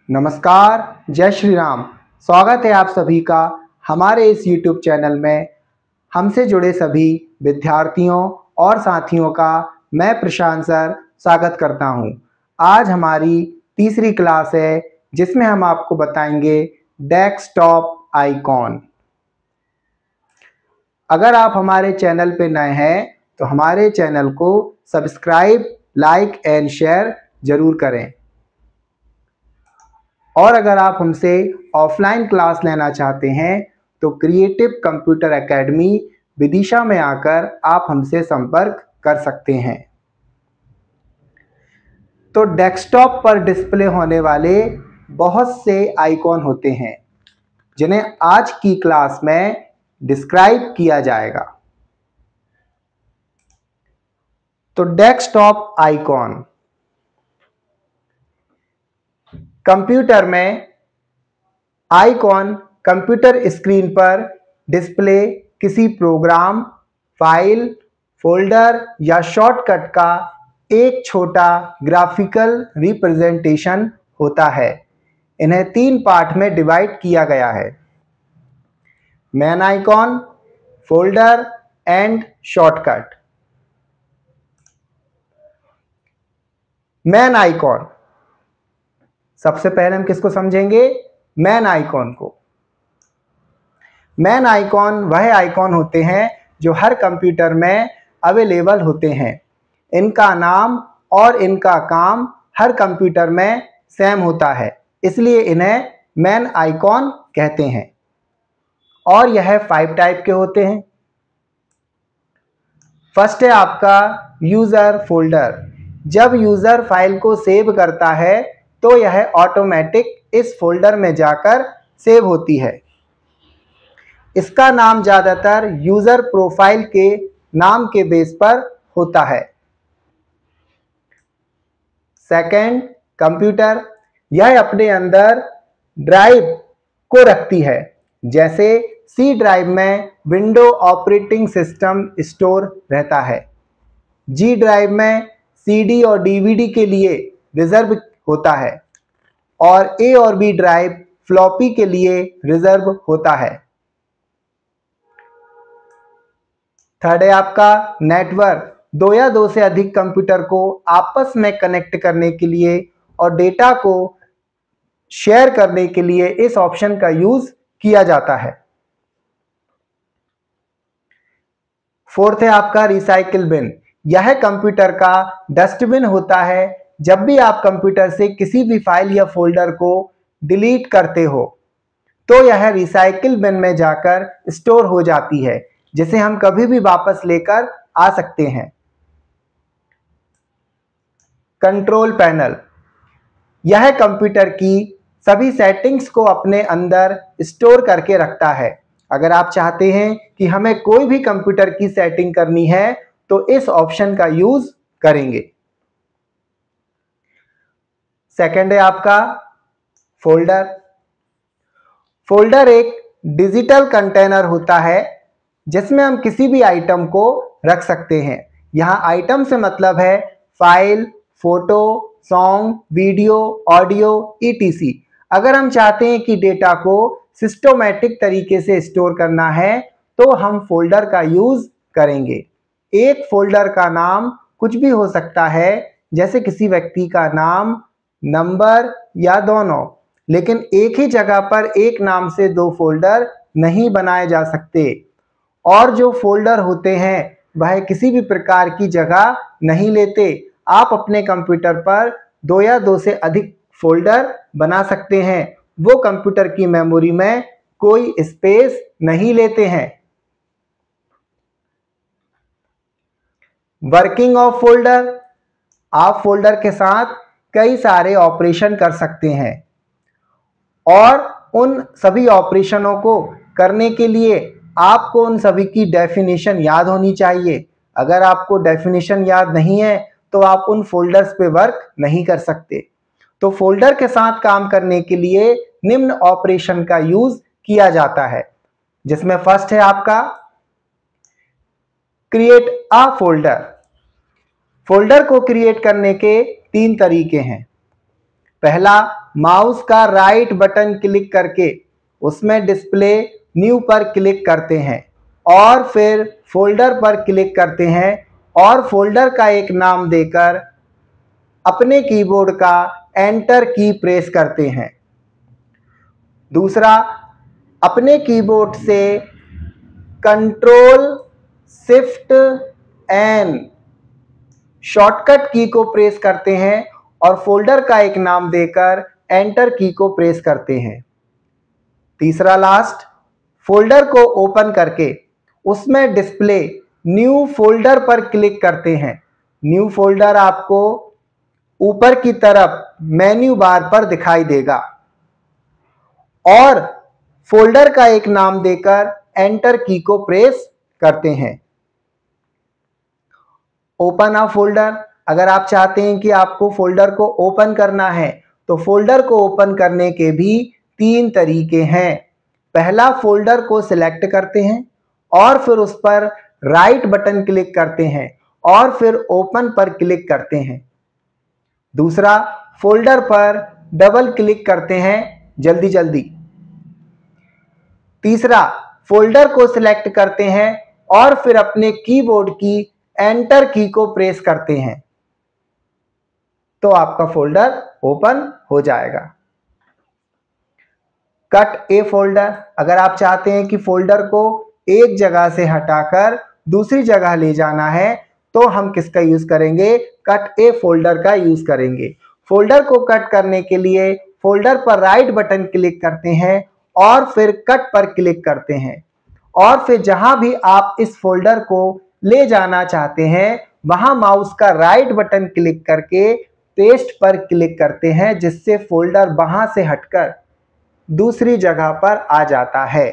नमस्कार, जय श्री राम। स्वागत है आप सभी का हमारे इस YouTube चैनल में। हमसे जुड़े सभी विद्यार्थियों और साथियों का मैं प्रशांत सर स्वागत करता हूं। आज हमारी तीसरी क्लास है जिसमें हम आपको बताएंगे डेस्कटॉप आइकॉन। अगर आप हमारे चैनल पे नए हैं तो हमारे चैनल को सब्सक्राइब, लाइक एंड शेयर जरूर करें। और अगर आप हमसे ऑफलाइन क्लास लेना चाहते हैं तो क्रिएटिव कंप्यूटर एकेडमी विदिशा में आकर आप हमसे संपर्क कर सकते हैं। तो डेस्कटॉप पर डिस्प्ले होने वाले बहुत से आइकॉन होते हैं जिन्हें आज की क्लास में डिस्क्राइब किया जाएगा। तो डेस्कटॉप आइकॉन कंप्यूटर में आइकॉन कंप्यूटर स्क्रीन पर डिस्प्ले किसी प्रोग्राम, फाइल, फोल्डर या शॉर्टकट का एक छोटा ग्राफिकल रिप्रेजेंटेशन होता है। इन्हें तीन पार्ट में डिवाइड किया गया है: main icon, folder and shortcut. Main icon, सबसे पहले हम किसको समझेंगे? मेन आइकॉन को। मेन आइकॉन वह आइकॉन होते हैं जो हर कंप्यूटर में अवेलेबल होते हैं। इनका नाम और इनका काम हर कंप्यूटर में सेम होता है, इसलिए इन्हें मेन आइकॉन कहते हैं। और यह 5 टाइप के होते हैं। फर्स्ट है आपका यूजर फोल्डर। जब यूजर फाइल को सेव करता है तो यह ऑटोमेटिक इस फोल्डर में जाकर सेव होती है। इसका नाम ज़्यादातर यूजर प्रोफाइल के नाम के बेस पर होता है। Second, computer. यह अपने अंदर ड्राइव को रखती है। जैसे सी ड्राइव में विंडो ऑपरेटिंग सिस्टम स्टोर रहता है। जी ड्राइव में सीडी और डीवीडी के लिए रिजर्व होता है और ए और बी ड्राइव फ्लॉपी के लिए रिजर्व होता है। थर्ड है आपका नेटवर्क। दो या दो से अधिक कंप्यूटर को आपस में कनेक्ट करने के लिए और डेटा को शेयर करने के लिए इस ऑप्शन का यूज किया जाता है। फोर्थ है आपका रिसाइकिल बिन। यह कंप्यूटर का डस्टबिन होता है। जब भी आप कंप्यूटर से किसी भी फाइल या फोल्डर को डिलीट करते हो तो यह रिसाइकिल बिन में जाकर स्टोर हो जाती है, जिसे हम कभी भी वापस लेकर आ सकते हैं। कंट्रोल पैनल, यह कंप्यूटर की सभी सेटिंग्स को अपने अंदर स्टोर करके रखता है। अगर आप चाहते हैं कि हमें कोई भी कंप्यूटर की सेटिंग करनी है तो इस ऑप्शन का यूज करेंगे। सेकंड है आपका फोल्डर। फोल्डर एक डिजिटल कंटेनर होता है जिसमें हम किसी भी आइटम को रख सकते हैं। यहां आइटम से मतलब है file, photo, song, video, audio, etc. अगर हम चाहते हैं कि डेटा को सिस्टमैटिक तरीके से स्टोर करना है तो हम फोल्डर का यूज करेंगे। एक फोल्डर का नाम कुछ भी हो सकता है, जैसे किसी व्यक्ति का नाम, नंबर या दोनों। लेकिन एक ही जगह पर एक नाम से दो फोल्डर नहीं बनाए जा सकते। और जो फोल्डर होते हैं वह किसी भी प्रकार की जगह नहीं लेते। आप अपने कंप्यूटर पर दो या दो से अधिक फोल्डर बना सकते हैं। वो कंप्यूटर की मेमोरी में कोई स्पेस नहीं लेते हैं। वर्किंग ऑफ फोल्डर, आप फोल्डर के साथ कई सारे ऑपरेशन कर सकते हैं और उन सभी ऑपरेशनों को करने के लिए आपको उन सभी की डेफिनेशन याद होनी चाहिए। अगर आपको डेफिनेशन याद नहीं है तो आप उन फोल्डर्स पे वर्क नहीं कर सकते। तो फोल्डर के साथ काम करने के लिए निम्न ऑपरेशन का यूज किया जाता है, जिसमें फर्स्ट है आपका क्रिएट अ फोल्डर। फोल्डर को क्रिएट करने के 3 तरीके हैं। पहला, माउस का राइट बटन क्लिक करके उसमें डिस्प्ले न्यू पर क्लिक करते हैं और फिर फोल्डर पर क्लिक करते हैं और फोल्डर का एक नाम देकर अपने कीबोर्ड का एंटर की प्रेस करते हैं। दूसरा, अपने कीबोर्ड से कंट्रोल शिफ्ट एन शॉर्टकट की को प्रेस करते हैं और फोल्डर का एक नाम देकर एंटर की को प्रेस करते हैं। तीसरा लास्ट, फोल्डर को ओपन करके उसमें डिस्प्ले न्यू फोल्डर पर क्लिक करते हैं। न्यू फोल्डर आपको ऊपर की तरफ मेन्यू बार पर दिखाई देगा और फोल्डर का एक नाम देकर एंटर की को प्रेस करते हैं। ओपन अ फोल्डर, अगर आप चाहते हैं कि आपको फोल्डर को ओपन करना है तो फोल्डर को ओपन करने के भी 3 तरीके हैं। पहला, फोल्डर को सिलेक्ट करते हैं और फिर उस पर राइट बटन क्लिक करते हैं और फिर ओपन पर क्लिक करते हैं। दूसरा, फोल्डर पर डबल क्लिक करते हैं जल्दी जल्दी। तीसरा, फोल्डर को सिलेक्ट करते हैं और फिर अपने कीबोर्ड की एंटर की को प्रेस करते हैं तो आपका फोल्डर ओपन हो जाएगा। कट ए फोल्डर, अगर आप चाहते हैं कि फोल्डर को एक जगह से हटाकर दूसरी जगह ले जाना है तो हम किसका यूज करेंगे? कट ए फोल्डर का यूज करेंगे। फोल्डर को कट करने के लिए फोल्डर पर राइट बटन क्लिक करते हैं और फिर कट पर क्लिक करते हैं और फिर जहां भी आप इस फोल्डर को ले जाना चाहते हैं वहां माउस का राइट बटन क्लिक करके पेस्ट पर क्लिक करते हैं जिससे फोल्डर वहां से हटकर दूसरी जगह पर आ जाता है।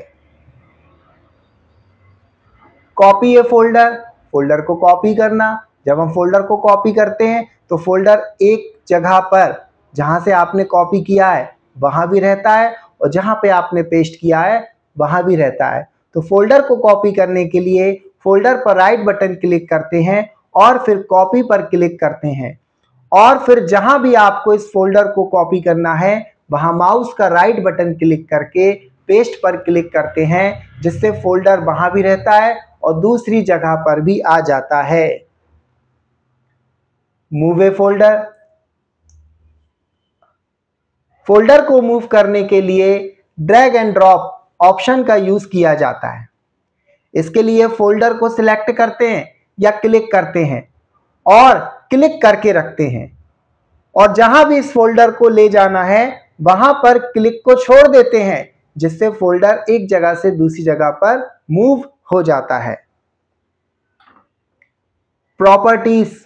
कॉपी ए फोल्डर, फोल्डर को कॉपी करना। जब हम फोल्डर को कॉपी करते हैं तो फोल्डर एक जगह पर जहां से आपने कॉपी किया है वहां भी रहता है और जहां पे आपने पेस्ट किया है वहां भी रहता है। तो फोल्डर को कॉपी करने के लिए फोल्डर पर राइट बटन क्लिक करते हैं और फिर कॉपी पर क्लिक करते हैं और फिर जहां भी आपको इस फोल्डर को कॉपी करना है वहां माउस का राइट बटन क्लिक करके पेस्ट पर क्लिक करते हैं जिससे फोल्डर वहां भी रहता है और दूसरी जगह पर भी आ जाता है। मूव ए फोल्डर, फोल्डर को मूव करने के लिए ड्रैग एंड ड्रॉप ऑप्शन का यूज किया जाता है। इसके लिए फोल्डर को सिलेक्ट करते हैं या क्लिक करते हैं और क्लिक करके रखते हैं और जहां भी इस फोल्डर को ले जाना है वहां पर क्लिक को छोड़ देते हैं जिससे फोल्डर एक जगह से दूसरी जगह पर मूव हो जाता है। प्रॉपर्टीज,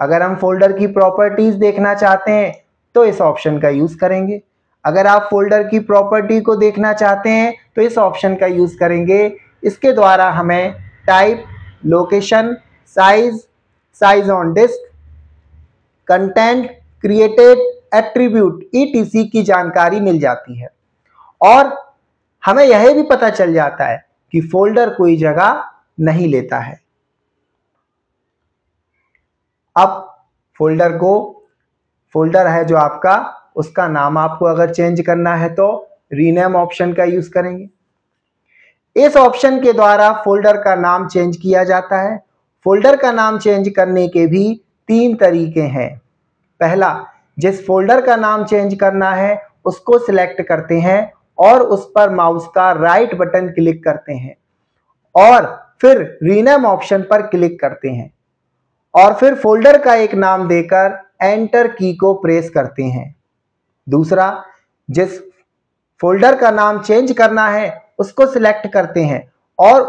अगर हम फोल्डर की प्रॉपर्टीज देखना चाहते हैं तो इस ऑप्शन का यूज करेंगे। अगर आप फोल्डर की प्रॉपर्टी को देखना चाहते हैं तो इस ऑप्शन का यूज करेंगे। इसके द्वारा हमें type, location, size, size on disk, content, created, attribute etc की जानकारी मिल जाती है और हमें यह भी पता चल जाता है कि फोल्डर कोई जगह नहीं लेता है। अब फोल्डर है जो आपका, उसका नाम आपको अगर चेंज करना है तो रीनेम ऑप्शन का यूज करेंगे। इस ऑप्शन के द्वारा फोल्डर का नाम चेंज किया जाता है। फोल्डर का नाम चेंज करने के भी 3 तरीके हैं। पहला, जिस फोल्डर का नाम चेंज करना है उसको सिलेक्ट करते हैं और उस पर माउस का राइट बटन क्लिक करते हैं और फिर रीनेम ऑप्शन पर क्लिक करते हैं और फिर फोल्डर का एक नाम देकर एंटर की को प्रेस करते हैं। दूसरा, जिस फोल्डर का नाम चेंज करना है उसको सिलेक्ट करते हैं और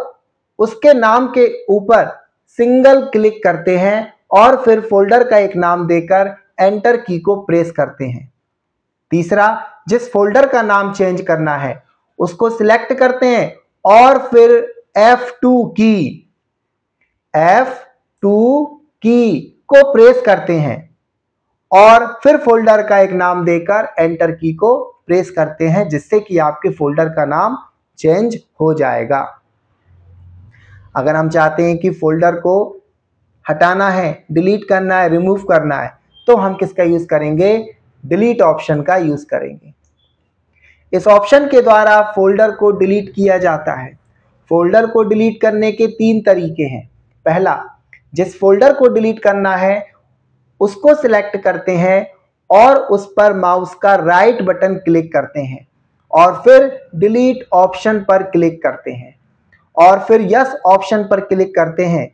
उसके नाम के ऊपर सिंगल क्लिक करते हैं और फिर फोल्डर का एक नाम देकर एंटर की को प्रेस करते हैं। तीसरा, जिस फोल्डर का नाम चेंज करना है उसको सिलेक्ट करते हैं और फिर F2 की को प्रेस करते हैं और फिर फोल्डर का एक नाम देकर एंटर की को प्रेस करते हैं जिससे कि आपके फोल्डर का नाम चेंज हो जाएगा। अगर हम चाहते हैं कि फोल्डर को हटाना है, डिलीट करना है, रिमूव करना है तो हम किसका यूज करेंगे? डिलीट ऑप्शन का यूज करेंगे। इस ऑप्शन के द्वारा फोल्डर को डिलीट किया जाता है। फोल्डर को डिलीट करने के 3 तरीके हैं। पहला, जिस फोल्डर को डिलीट करना है उसको सिलेक्ट करते हैं और उस पर माउस का राइट बटन क्लिक करते हैं और फिर डिलीट ऑप्शन पर क्लिक करते हैं और फिर यस ऑप्शन पर क्लिक करते हैं,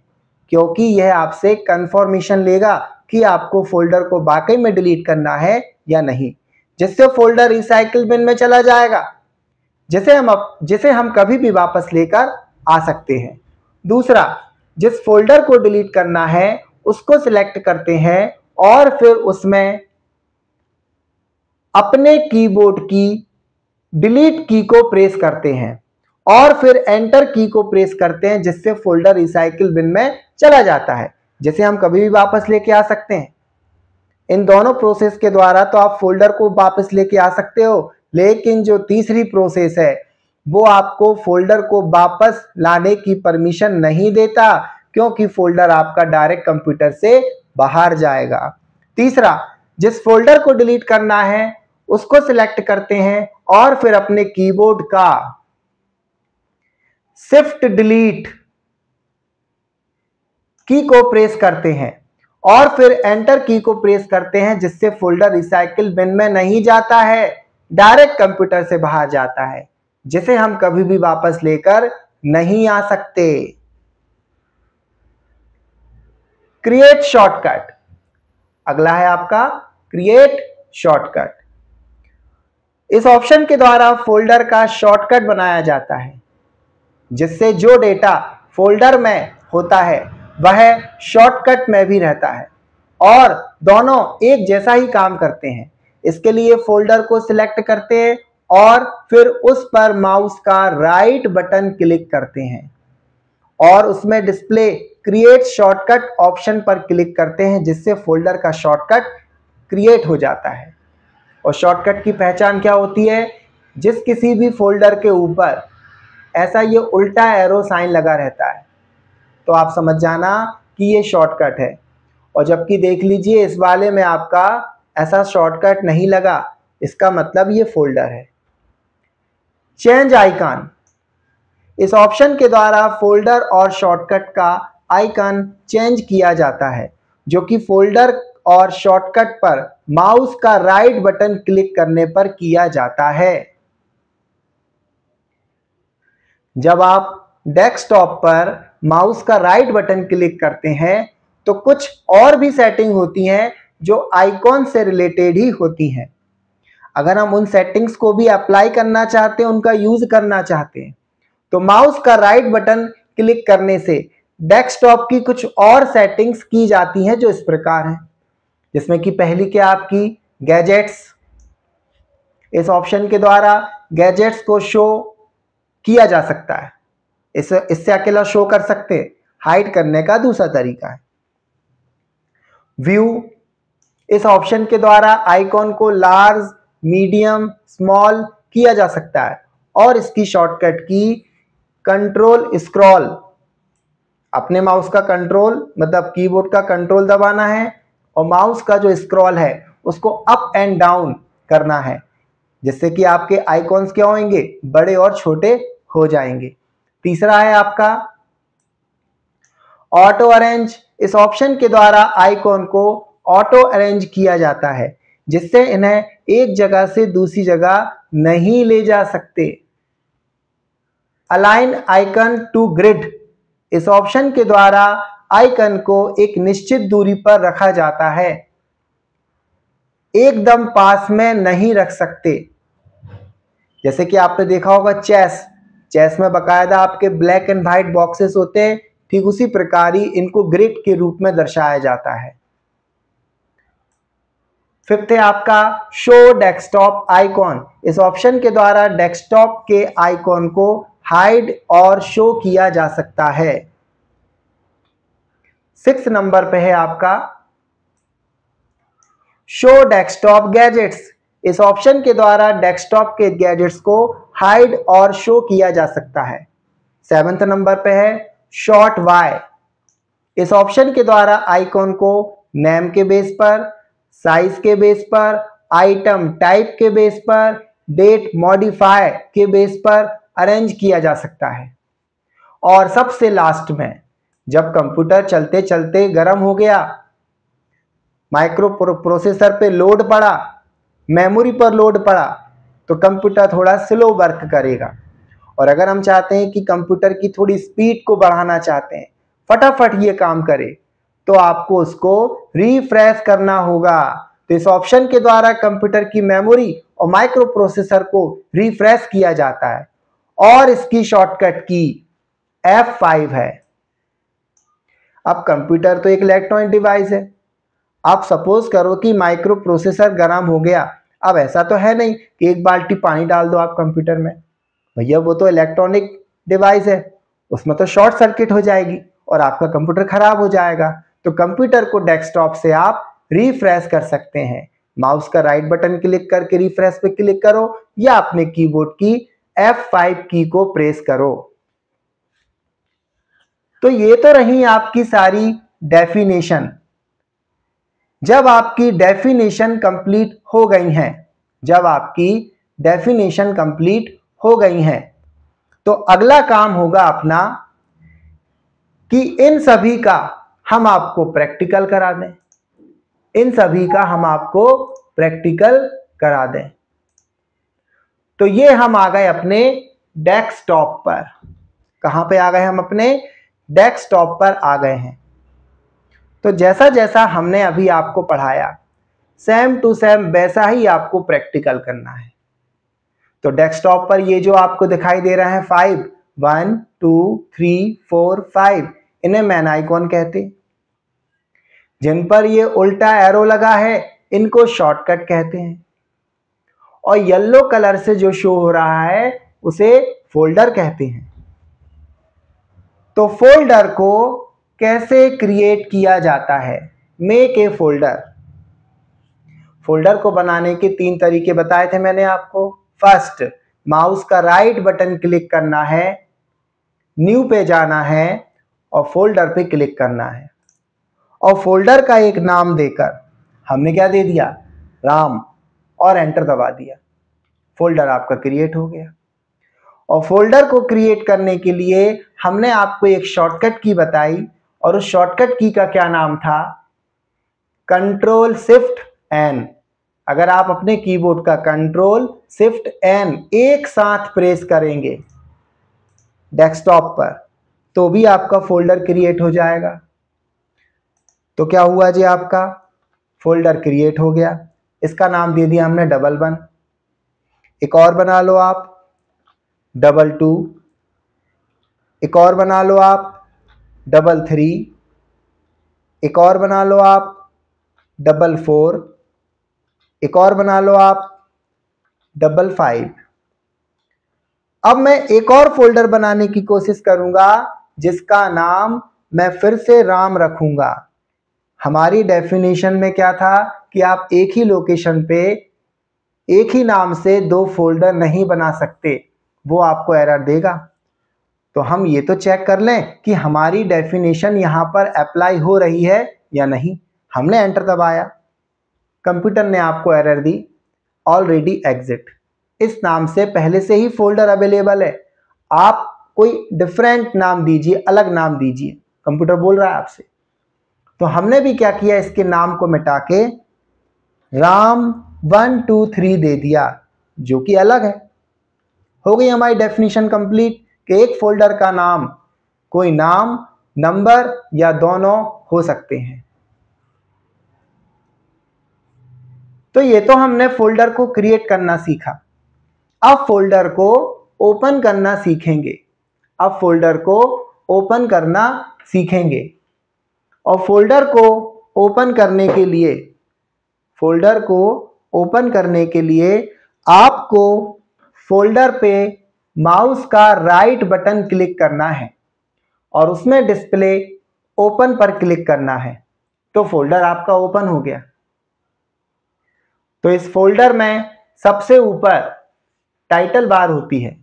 क्योंकि यह आपसे कंफर्मेशन लेगा कि आपको फोल्डर को वाकई में डिलीट करना है या नहीं, जिससे फोल्डर रिसाइकिल बिन में चला जाएगा, जिसे हम कभी भी वापस लेकर आ सकते हैं। दूसरा, जिस फोल्डर को डिलीट करना है उसको सिलेक्ट करते हैं और फिर उसमें अपने कीबोर्ड की डिलीट की को प्रेस करते हैं और फिर एंटर की को प्रेस करते हैं, जिससे फोल्डर रिसाइकिल बिन में चला जाता है, जिसे हम कभी भी वापस लेके आ सकते हैं। इन दोनों प्रोसेस के द्वारा तो आप फोल्डर को वापस लेके आ सकते हो, लेकिन जो तीसरी प्रोसेस है वो आपको फोल्डर को वापस लाने की परमिशन नहीं देता, क्योंकि फोल्डर आपका डायरेक्ट कंप्यूटर से बाहर जाएगा। तीसरा, जिस फोल्डर को डिलीट करना है उसको सिलेक्ट करते हैं और फिर अपने कीबोर्ड का शिफ्ट डिलीट की को प्रेस करते हैं और फिर एंटर की को प्रेस करते हैं, जिससे फोल्डर रिसाइकिल बिन में नहीं जाता है, डायरेक्ट कंप्यूटर से बाहर जाता है, जिसे हम कभी भी वापस लेकर नहीं आ सकते। Create shortcut. अगला है आपका क्रिएट शॉर्टकट। इस ऑप्शन के द्वारा फोल्डर का शॉर्टकट बनाया जाता है, जिससे जो डेटा फोल्डर में होता है वह शॉर्टकट में भी रहता है और दोनों एक जैसा ही काम करते हैं। इसके लिए फोल्डर को सिलेक्ट करते हैं और फिर उस पर माउस का राइट बटन क्लिक करते हैं और उसमें डिस्प्ले क्रिएट शॉर्टकट ऑप्शन पर क्लिक करते हैं, जिससे फोल्डर का शॉर्टकट क्रिएट हो जाता है। और शॉर्टकट की पहचान क्या होती है? जिस किसी भी फोल्डर के ऊपर ऐसा ये उल्टा एरो साइन लगा रहता है तो आप समझ जाना कि ये शॉर्टकट है, और जबकि देख लीजिए इस वाले में आपका ऐसा शॉर्टकट नहीं लगा, इसका मतलब ये फोल्डर है। Change icon. इस ऑप्शन के द्वारा फोल्डर और शॉर्टकट का आइकन चेंज किया जाता है, जो कि फोल्डर और शॉर्टकट पर माउस का राइट बटन क्लिक करने पर किया जाता है। जब आप डेस्कटॉप पर माउस का राइट बटन क्लिक करते हैं तो कुछ और भी सेटिंग होती हैं जो आइकॉन से रिलेटेड ही होती हैं। अगर हम उन सेटिंग्स को भी अप्लाई करना चाहते हैं, उनका यूज करना चाहते हैं, तो माउस का राइट बटन क्लिक करने से डेस्कटॉप की कुछ और सेटिंग्स की जाती हैं जो इस प्रकार हैं, जिसमें कि पहली क्या आपकी गैजेट्स। इस ऑप्शन के द्वारा गैजेट्स को शो किया जा सकता है, इससे अकेला शो कर सकते हैं। हाइड करने का दूसरा तरीका है व्यू। इस ऑप्शन के द्वारा आइकॉन को लार्ज, मीडियम, स्मॉल किया जा सकता है और इसकी शॉर्टकट की कंट्रोल स्क्रॉल। अपने माउस का कंट्रोल मतलब कीबोर्ड का कंट्रोल दबाना है और माउस का जो स्क्रॉल है उसको अप एंड डाउन करना है, जिससे कि आपके आइकॉन्स क्या होंगे, बड़े और छोटे हो जाएंगे। तीसरा है आपका ऑटो अरेंज। इस ऑप्शन के द्वारा आइकॉन को ऑटो अरेंज किया जाता है, जिससे इन्हें एक जगह से दूसरी जगह नहीं ले जा सकते। Align icon to grid. इस ऑप्शन के द्वारा आइकन को एक निश्चित दूरी पर रखा जाता है, एकदम पास में नहीं रख सकते। जैसे कि आपने देखा होगा चेस में बकायदा आपके ब्लैक एंड व्हाइट बॉक्सेस होते हैं, ठीक उसी प्रकार ही इनको ग्रिड के रूप में दर्शाया जाता है। फिफ्थ है आपका शो डेस्कटॉप आइकॉन। इस ऑप्शन के द्वारा डेस्कटॉप के आइकॉन को हाइड और शो किया जा सकता है। 6 नंबर पे है आपका शो डेस्कटॉप गैजेट्स। इस ऑप्शन के द्वारा डेस्कटॉप के गैजेट्स को हाइड और शो किया जा सकता है। 7 नंबर पे है शॉर्ट वाई। इस ऑप्शन के द्वारा आइकॉन को नेम के बेस पर, साइज के बेस पर आइटम टाइप के बेस पर, डेट मॉडिफाई के बेस पर अरेंज किया जा सकता है। और सबसे लास्ट में जब कंप्यूटर चलते चलते गर्म हो गया, माइक्रो प्रोसेसर पे लोड पड़ा, मेमोरी पर लोड पड़ा, तो कंप्यूटर थोड़ा स्लो वर्क करेगा। और अगर हम चाहते हैं कि कंप्यूटर की थोड़ी स्पीड को बढ़ाना चाहते हैं, फटाफट ये काम करे, तो आपको उसको रिफ्रेश करना होगा। तो इस ऑप्शन के द्वारा कंप्यूटर की मेमोरी और माइक्रो प्रोसेसर को रिफ्रेश किया जाता है और इसकी शॉर्टकट की F5 है। अब कंप्यूटर तो एक इलेक्ट्रॉनिक डिवाइस है। आप सपोज करो कि माइक्रो प्रोसेसर गर्म हो गया। अब ऐसा तो है नहीं कि एक बाल्टी पानी डाल दो आप कंप्यूटर में, भैया वो तो इलेक्ट्रॉनिक डिवाइस है, उसमें तो शॉर्ट सर्किट हो जाएगी और आपका कंप्यूटर खराब हो जाएगा। तो कंप्यूटर को डेस्कटॉप से आप रिफ्रेश कर सकते हैं। माउस का राइट बटन क्लिक करके रिफ्रेश पे क्लिक करो या अपने कीबोर्ड की F5 की को प्रेस करो। तो ये तो रही आपकी सारी डेफिनेशन। जब आपकी डेफिनेशन कंप्लीट हो गई है, तो अगला काम होगा अपना कि इन सभी का हम आपको प्रैक्टिकल करा दें। तो ये हम आ गए अपने डेस्कटॉप पर। कहां पे आ गए हम? अपने डेस्कटॉप पर आ गए हैं। तो जैसा जैसा हमने अभी आपको पढ़ाया, सेम टू सेम वैसा ही आपको प्रैक्टिकल करना है। तो डेस्कटॉप पर ये जो आपको दिखाई दे रहा है 5, 1 2 3 4 5, इन्हें मैन आइकॉन कहते हैं। जिन पर ये उल्टा एरो लगा है इनको शॉर्टकट कहते हैं। और येलो कलर से जो शो हो रहा है उसे फोल्डर कहते हैं। तो फोल्डर को कैसे क्रिएट किया जाता है? Make a folder. फोल्डर को बनाने के 3 तरीके बताए थे मैंने आपको। फर्स्ट, माउस का राइट बटन क्लिक करना है, न्यू पे जाना है और फोल्डर पे क्लिक करना है। और फोल्डर का एक नाम देकर हमने क्या दे दिया? राम, और एंटर दबा दिया। फोल्डर आपका क्रिएट हो गया। और फोल्डर को क्रिएट करने के लिए हमने आपको एक शॉर्टकट की बताई, और उस शॉर्टकट की का क्या नाम था? Control shift N. अगर आप अपने कीबोर्ड का कंट्रोल शिफ्ट एन एक साथ प्रेस करेंगे डेस्कटॉप पर, तो भी आपका फोल्डर क्रिएट हो जाएगा। तो क्या हुआ जी? आपका फोल्डर क्रिएट हो गया। इसका नाम दे दिया हमने डबल1। एक और बना लो आप डबल2, एक और बना लो आप डबल3, एक और बना लो आप डबल4, एक और बना लो आप डबल5। अब मैं एक और फोल्डर बनाने की कोशिश करूंगा जिसका नाम मैं फिर से राम रखूंगा। हमारी डेफिनेशन में क्या था कि आप एक ही लोकेशन पे एक ही नाम से 2 फोल्डर नहीं बना सकते, वो आपको एरर देगा। तो हम ये तो चेक कर लें कि हमारी डेफिनेशन यहां पर अप्लाई हो रही है या नहीं। हमने एंटर दबाया, कंप्यूटर ने आपको एरर दी, ऑलरेडी एग्जिट। इस नाम से पहले से ही फोल्डर अवेलेबल है, आप कोई डिफरेंट नाम दीजिए, अलग नाम दीजिए, कंप्यूटर बोल रहा है आपसे। तो हमने भी क्या किया, इसके नाम को मिटा के राम 1 2 3 दे दिया, जो कि अलग है। हो गई हमारी डेफिनेशन कंप्लीट कि एक फोल्डर का नाम कोई नाम, नंबर या दोनों हो सकते हैं। तो ये तो हमने फोल्डर को क्रिएट करना सीखा। अब फोल्डर को ओपन करना सीखेंगे। और फोल्डर को ओपन करने के लिए आपको फोल्डर पे माउस का राइट बटन क्लिक करना है और उसमें डिस्प्ले ओपन पर क्लिक करना है। तो फोल्डर आपका ओपन हो गया। तो इस फोल्डर में सबसे ऊपर टाइटल बार होती है,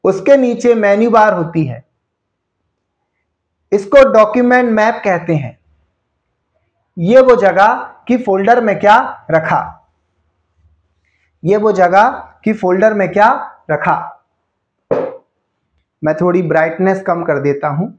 उसके नीचे मेन्यू बार होती है, इसको डॉक्यूमेंट मैप कहते हैं। ये वो जगह कि फोल्डर में क्या रखा, ये वो जगह कि फोल्डर में क्या रखा। मैं थोड़ी ब्राइटनेस कम कर देता हूं।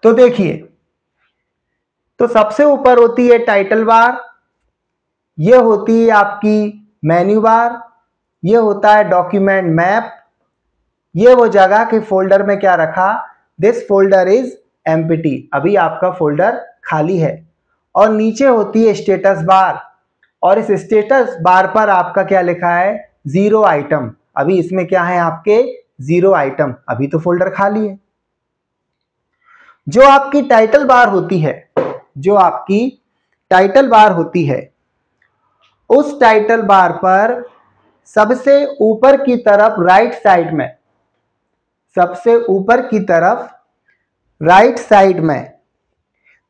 तो देखिए, तो सबसे ऊपर होती है टाइटल बार, ये होती है आपकी मेन्यू बार, ये होता है डॉक्यूमेंट मैप, ये वो जगह कि फोल्डर में क्या रखा, दिस फोल्डर इज एम्प्टी, अभी आपका फोल्डर खाली है। और नीचे होती है स्टेटस बार, और इस स्टेटस बार पर आपका क्या लिखा है, 0 आइटम, अभी इसमें क्या है आपके 0 आइटम, अभी तो फोल्डर खाली है। जो आपकी टाइटल बार होती है, जो आपकी टाइटल बार होती है, उस टाइटल बार पर सबसे ऊपर की तरफ राइट साइड में, सबसे ऊपर की तरफ राइट साइड में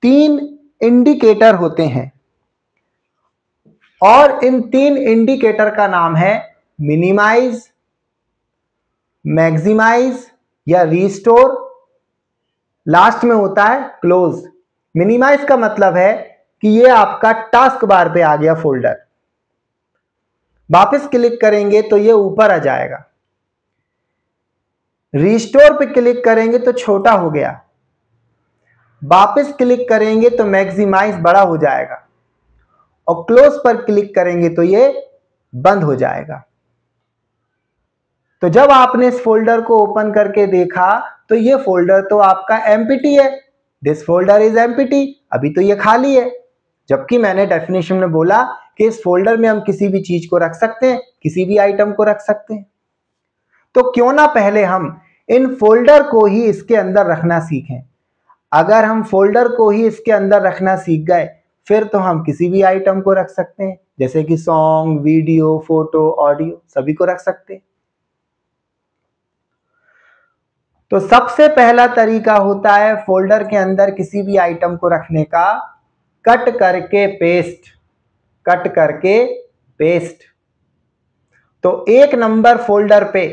3 इंडिकेटर होते हैं, और इन 3 इंडिकेटर का नाम है मिनिमाइज, मैक्सिमाइज या रीस्टोर, लास्ट में होता है क्लोज। मिनिमाइज का मतलब है कि ये आपका टास्क बार पे आ गया फोल्डर, वापस क्लिक करेंगे तो ये ऊपर आ जाएगा, रिस्टोर पे क्लिक करेंगे तो छोटा हो गया, वापस क्लिक करेंगे तो मैक्सिमाइज बड़ा हो जाएगा, और क्लोज पर क्लिक करेंगे तो ये बंद हो जाएगा। तो जब आपने इस फोल्डर को ओपन करके देखा तो ये फोल्डर तो आपका एम्प्टी है, दिस फोल्डर इज एम्प्टी, अभी तो ये खाली है। जबकि मैंने डेफिनेशन में बोला कि इस फोल्डर में हम किसी भी चीज को रख सकते हैं, किसी भी आइटम को रख सकते हैं। तो क्यों ना पहले हम इन फोल्डर को ही इसके अंदर रखना सीखें। अगर हम फोल्डर को ही इसके अंदर रखना सीख गए, फिर तो हम किसी भी आइटम को रख सकते हैं, जैसे कि सॉन्ग, वीडियो, फोटो, ऑडियो, सभी को रख सकते हैं। तो सबसे पहला तरीका होता है फोल्डर के अंदर किसी भी आइटम को रखने का, कट करके पेस्ट, कट करके पेस्ट। तो 1 नंबर फोल्डर पे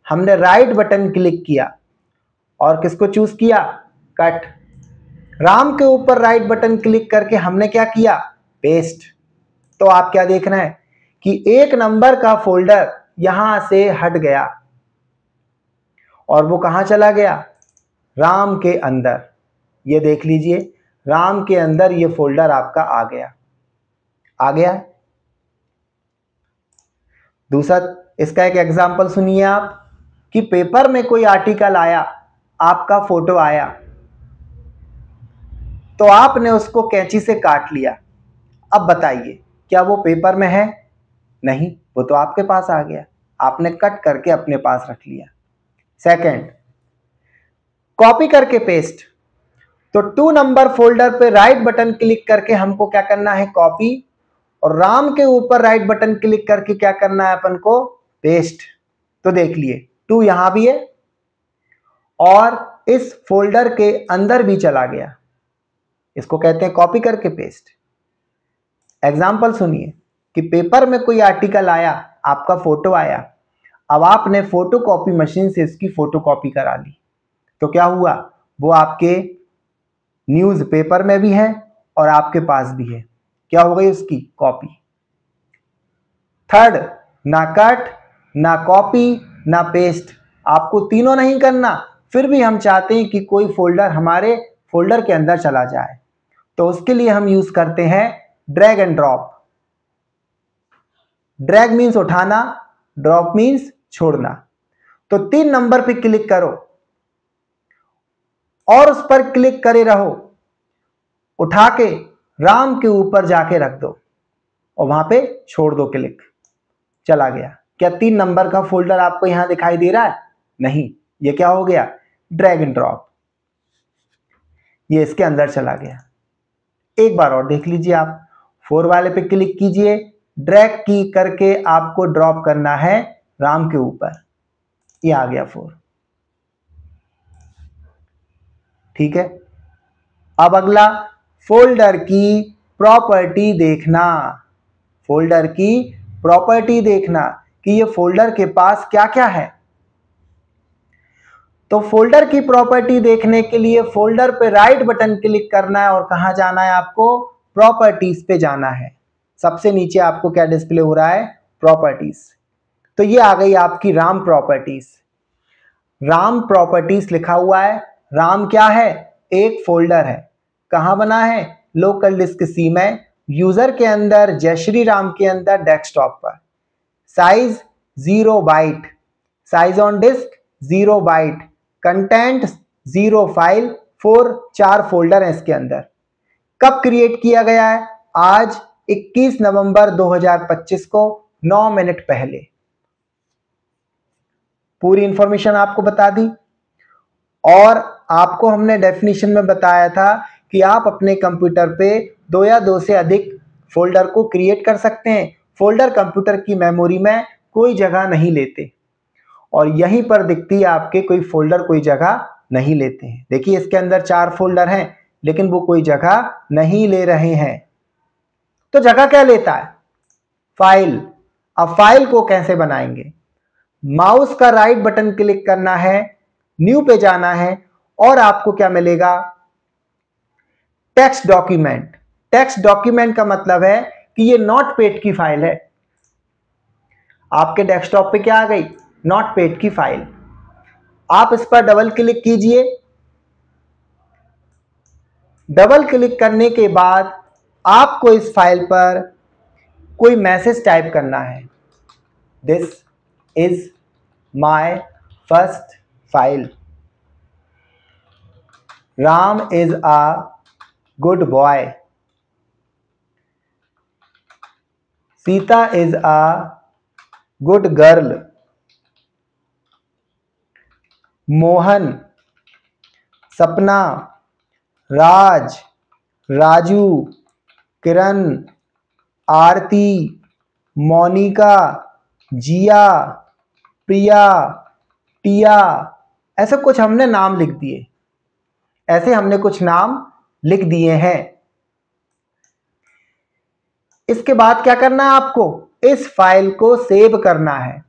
हमने राइट बटन क्लिक किया और किसको चूज किया, कट। राम के ऊपर राइट बटन क्लिक करके हमने क्या किया, पेस्ट। तो आप क्या देख रहे हैं कि 1 नंबर का फोल्डर यहां से हट गया और वो कहां चला गया, राम के अंदर। ये देख लीजिए, राम के अंदर ये फोल्डर आपका आ गया, आ गया। दूसरा, इसका एक एग्जांपल सुनिए आप, कि पेपर में कोई आर्टिकल आया, आपका फोटो आया, तो आपने उसको कैंची से काट लिया। अब बताइए, क्या वो पेपर में है, नहीं, वो तो आपके पास आ गया, आपने कट करके अपने पास रख लिया। सेकंड, कॉपी करके पेस्ट। तो 2 नंबर फोल्डर पे राइट बटन क्लिक करके हमको क्या करना है, कॉपी, और राम के ऊपर राइट बटन क्लिक करके क्या करना है अपन को, पेस्ट। तो देख लिए 2 यहां भी है और इस फोल्डर के अंदर भी चला गया, इसको कहते हैं कॉपी करके पेस्ट। एग्जाम्पल सुनिए कि पेपर में कोई आर्टिकल आया, आपका फोटो आया, अब आपने फोटो कॉपी मशीन से इसकी फोटो कॉपी करा ली, तो क्या हुआ, वो आपके न्यूज पेपर में भी है और आपके पास भी है, क्या हो गई उसकी कॉपी। थर्ड, ना कट, ना कॉपी, ना पेस्ट, आपको तीनों नहीं करना, फिर भी हम चाहते हैं कि कोई फोल्डर हमारे फोल्डर के अंदर चला जाए, तो उसके लिए हम यूज करते हैं drag and drop. Drag means उठाना, ड्रॉप मीन्स छोड़ना। तो 3 नंबर पे क्लिक करो और उस पर क्लिक करे रहो, उठा के राम के ऊपर जाके रख दो और वहां पे छोड़ दो क्लिक, चला गया। क्या 3 नंबर का फोल्डर आपको यहां दिखाई दे रहा है, नहीं, ये क्या हो गया, ड्रैग एंड ड्रॉप, ये इसके अंदर चला गया। एक बार और देख लीजिए आप, 4 वाले पे क्लिक कीजिए, ड्रैग की करके आपको ड्रॉप करना है राम के ऊपर। ये आ गया 4। ठीक है। अब अगला, फोल्डर की प्रॉपर्टी देखना। फोल्डर की प्रॉपर्टी देखना कि ये फोल्डर के पास क्या क्या है। तो फोल्डर की प्रॉपर्टी देखने के लिए फोल्डर पे राइट बटन क्लिक करना है और कहां जाना है आपको, प्रॉपर्टीज पे जाना है। सबसे नीचे आपको क्या डिस्प्ले हो रहा है, प्रॉपर्टीज। तो ये आ गई आपकी राम प्रॉपर्टीज। राम प्रॉपर्टीज लिखा हुआ है। राम क्या है, एक फोल्डर है। कहां बना है, लोकल डिस्क सी में, यूजर के अंदर, जय श्री राम के अंदर, डेस्कटॉप पर। Size 0 byte, size on disk 0 byte, content 0 file, 4 folder है इसके अंदर। कब क्रिएट किया गया है, आज 21 नवंबर 2025 को 9 मिनट पहले। पूरी इंफॉर्मेशन आपको बता दी। और आपको हमने डेफिनेशन में बताया था कि आप अपने कंप्यूटर पे 2 या 2 से अधिक फोल्डर को क्रिएट कर सकते हैं। फोल्डर कंप्यूटर की मेमोरी में कोई जगह नहीं लेते और यहीं पर दिखती है आपके कोई फोल्डर कोई जगह नहीं लेते हैं। देखिए इसके अंदर 4 फोल्डर हैं लेकिन वो कोई जगह नहीं ले रहे हैं। तो जगह क्या लेता है, फाइल। अब फाइल को कैसे बनाएंगे, माउस का राइट बटन क्लिक करना है, न्यू पे जाना है और आपको क्या मिलेगा, टेक्स्ट डॉक्यूमेंट। टेक्स्ट डॉक्यूमेंट का मतलब है कि ये नोटपैड की फाइल है। आपके डेस्कटॉप पे क्या आ गई, नोटपैड की फाइल। आप इस पर डबल क्लिक कीजिए। डबल क्लिक करने के बाद आपको इस फाइल पर कोई मैसेज टाइप करना है, this is my first file, Ram is a good boy, Sita is a good girl, Mohan, सपना, राज, राजू, किरण, आरती, मोनिका, जिया, प्रिया, टिया। ऐसे कुछ हमने नाम लिख दिए, ऐसे हमने कुछ नाम लिख दिए हैं। इसके बाद क्या करना है आपको, इस फाइल को सेव करना है।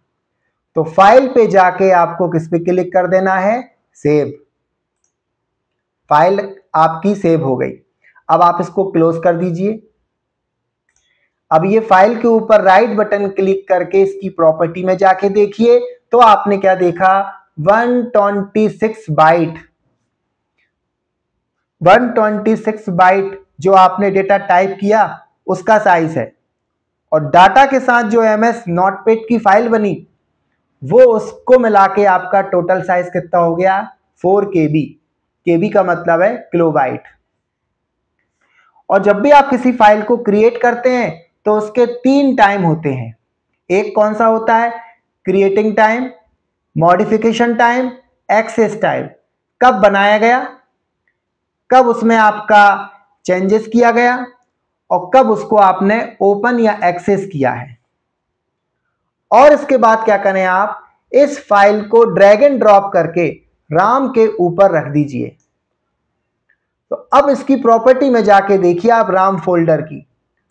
तो फाइल पे जाके आपको किस पे क्लिक कर देना है, सेव। फाइल आपकी सेव हो गई। अब आप इसको क्लोज कर दीजिए। अब ये फाइल के ऊपर राइट बटन क्लिक करके इसकी प्रॉपर्टी में जाके देखिए तो आपने क्या देखा, 126 बाइट। 126 बाइट जो आपने डेटा टाइप किया उसका साइज है और डाटा के साथ जो एमएस नोटपैड की फाइल बनी वो उसको मिला के आपका टोटल साइज कितना हो गया, 4 KB। KB का मतलब है किलोबाइट। और जब भी आप किसी फाइल को क्रिएट करते हैं तो उसके 3 टाइम होते हैं। एक कौन सा होता है, creating time, modification time, access time. कब बनाया गया, कब उसमें आपका चेंजेस किया गया और कब उसको आपने ओपन या एक्सेस किया है। और इसके बाद क्या करें, आप इस फाइल को ड्रैग एंड ड्रॉप करके राम के ऊपर रख दीजिए। तो अब इसकी प्रॉपर्टी में जाके देखिए आप राम फोल्डर की,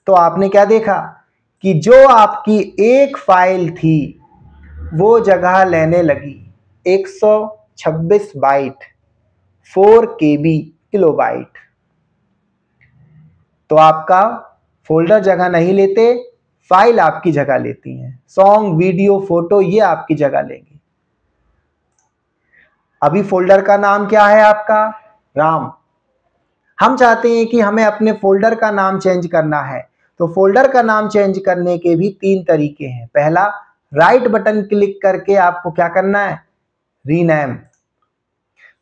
तो आपने क्या देखा कि जो आपकी एक फाइल थी वो जगह लेने लगी 126 बाइट, 4 KB किलोबाइट। तो आपका फोल्डर जगह नहीं लेते, फाइल आपकी जगह लेती हैं। सॉन्ग, वीडियो, फोटो ये आपकी जगह लेंगे। अभी फोल्डर का नाम क्या है आपका, राम। हम चाहते हैं कि हमें अपने फोल्डर का नाम चेंज करना है। तो फोल्डर का नाम चेंज करने के भी 3 तरीके हैं। पहला, राइट बटन क्लिक करके आपको क्या करना है, रीनेम,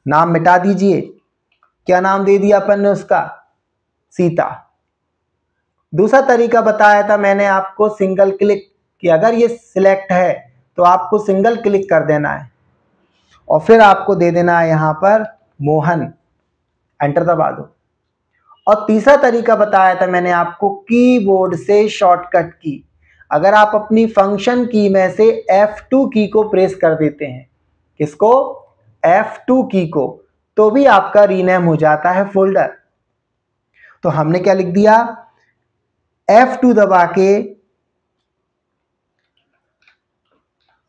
नाम मिटा दीजिए। क्या नाम दे दिया अपन ने उसका, सीता। दूसरा तरीका बताया था मैंने आपको, सिंगल क्लिक, कि अगर ये सिलेक्ट है तो आपको सिंगल क्लिक कर देना है और फिर आपको दे देना है यहां पर मोहन, एंटर दबा दो। और तीसरा तरीका बताया था मैंने आपको, कीबोर्ड से शॉर्टकट की। अगर आप अपनी फंक्शन की में से F2 की को प्रेस कर देते हैं, किसको? F2 की को, तो भी आपका रीनेम हो जाता है फोल्डर। तो हमने क्या लिख दिया? F2 दबा के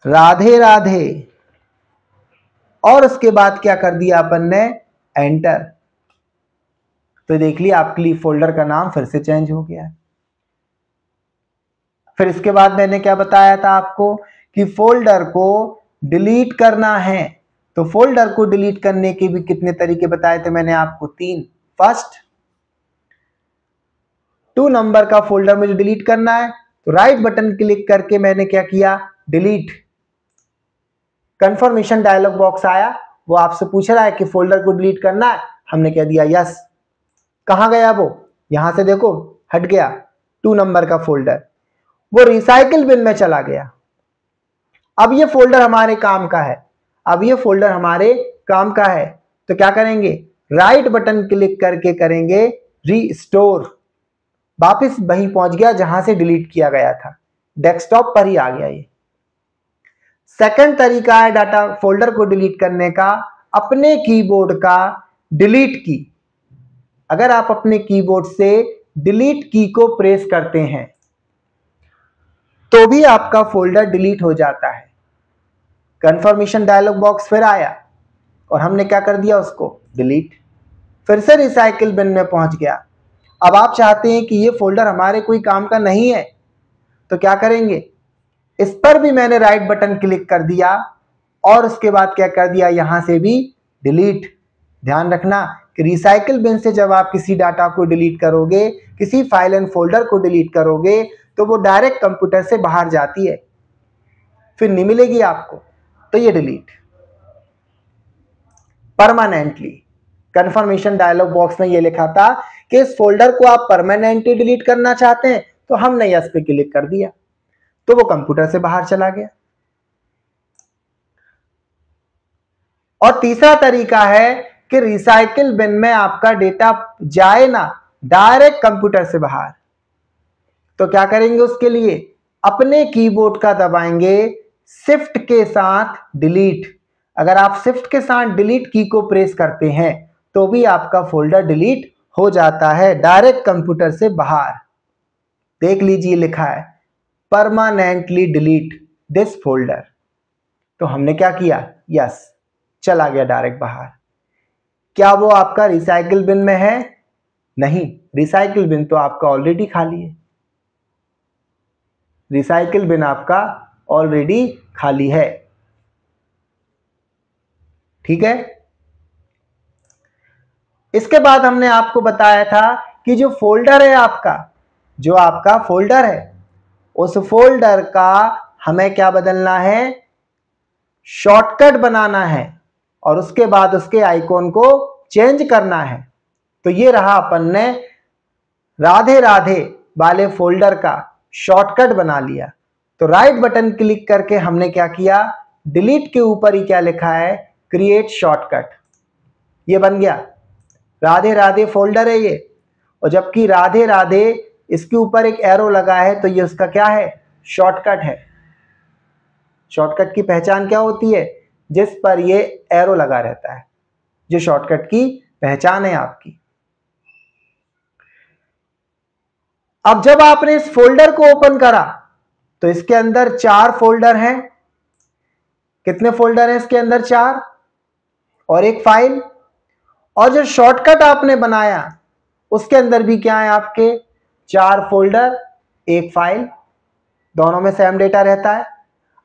राधे राधे, और उसके बाद क्या कर दिया अपन ने? एंटर। तो देख लिया आपके लिए फोल्डर का नाम फिर से चेंज हो गया है। फिर इसके बाद मैंने क्या बताया था आपको कि फोल्डर को डिलीट करना है। तो फोल्डर को डिलीट करने के भी कितने तरीके बताए थे मैंने आपको? 3। फर्स्ट, 2 नंबर का फोल्डर मुझे डिलीट करना है, तो राइट बटन क्लिक करके मैंने क्या किया? डिलीट। कंफर्मेशन डायलॉग बॉक्स आया, वो आपसे पूछ रहा है कि फोल्डर को डिलीट करना है, हमने क्या दिया? यस। कहां गया वो? यहां से देखो हट गया 2 नंबर का फोल्डर, वो रिसाइकिल बिन में चला गया। अब ये फोल्डर हमारे काम का है, अब ये फोल्डर हमारे काम का है, तो क्या करेंगे? राइट बटन क्लिक करके करेंगे रीस्टोर। वापिस वहीं पहुंच गया जहां से डिलीट किया गया था, डेस्कटॉप पर ही आ गया ये। सेकंड तरीका है डाटा फोल्डर को डिलीट करने का, अपने कीबोर्ड का डिलीट की। अगर आप अपने कीबोर्ड से डिलीट की को प्रेस करते हैं तो भी आपका फोल्डर डिलीट हो जाता है। कंफर्मेशन डायलॉग बॉक्स फिर आया और हमने क्या कर दिया? उसको डिलीट। फिर से रिसाइकिल बिन में पहुंच गया। अब आप चाहते हैं कि ये फोल्डर हमारे कोई काम का नहीं है, तो क्या करेंगे? इस पर भी मैंने राइट बटन क्लिक कर दिया और उसके बाद क्या कर दिया? यहां से भी डिलीट। ध्यान रखना कि रिसाइकिल बिन से जब आप किसी डाटा को डिलीट करोगे, किसी फाइल एंड फोल्डर को डिलीट करोगे, तो वो डायरेक्ट कंप्यूटर से बाहर जाती है, फिर नहीं मिलेगी आपको। तो ये delete permanently. Confirmation dialog box में ये लिखा था कि इस फोल्डर को आप परमानेंटली डिलीट करना चाहते हैं, तो हमने यस पे क्लिक कर दिया, तो वो कंप्यूटर से बाहर चला गया। और तीसरा तरीका है कि रिसाइकिल बिन में आपका डेटा जाए ना, डायरेक्ट कंप्यूटर से बाहर। तो क्या करेंगे उसके लिए? अपने कीबोर्ड का दबाएंगे शिफ्ट के साथ डिलीट। अगर आप शिफ्ट के साथ डिलीट की को प्रेस करते हैं तो भी आपका फोल्डर डिलीट हो जाता है, डायरेक्ट कंप्यूटर से बाहर। देख लीजिए लिखा है परमानेंटली डिलीट दिस फोल्डर। तो हमने क्या किया? यस, चला गया डायरेक्ट बाहर। क्या वो आपका रिसाइकिल बिन में है? नहीं, रिसाइकिल बिन तो आपका ऑलरेडी खाली है। रिसाइकिल बिन आपका ऑलरेडी खाली है। ठीक है। इसके बाद हमने आपको बताया था कि जो फोल्डर है आपका, जो आपका फोल्डर है, उस फोल्डर का हमें क्या बदलना है? शॉर्टकट बनाना है और उसके बाद उसके आइकॉन को चेंज करना है। तो ये रहा अपन ने राधे राधे वाले फोल्डर का शॉर्टकट बना लिया। तो राइट बटन क्लिक करके हमने क्या किया? डिलीट के ऊपर ही क्या लिखा है? Create shortcut. ये बन गया राधे राधे फोल्डर है ये, और जबकि राधे राधे इसके ऊपर एक एरो लगा है, तो ये उसका क्या है? शॉर्टकट है। शॉर्टकट की पहचान क्या होती है? जिस पर ये एरो लगा रहता है, जो शॉर्टकट की पहचान है आपकी। अब जब आपने इस फोल्डर को ओपन करा तो इसके अंदर 4 फोल्डर हैं। कितने फोल्डर हैं इसके अंदर? 4, और एक फाइल। और जो शॉर्टकट आपने बनाया उसके अंदर भी क्या है आपके? 4 फोल्डर, एक फाइल, दोनों में सेम डेटा रहता है।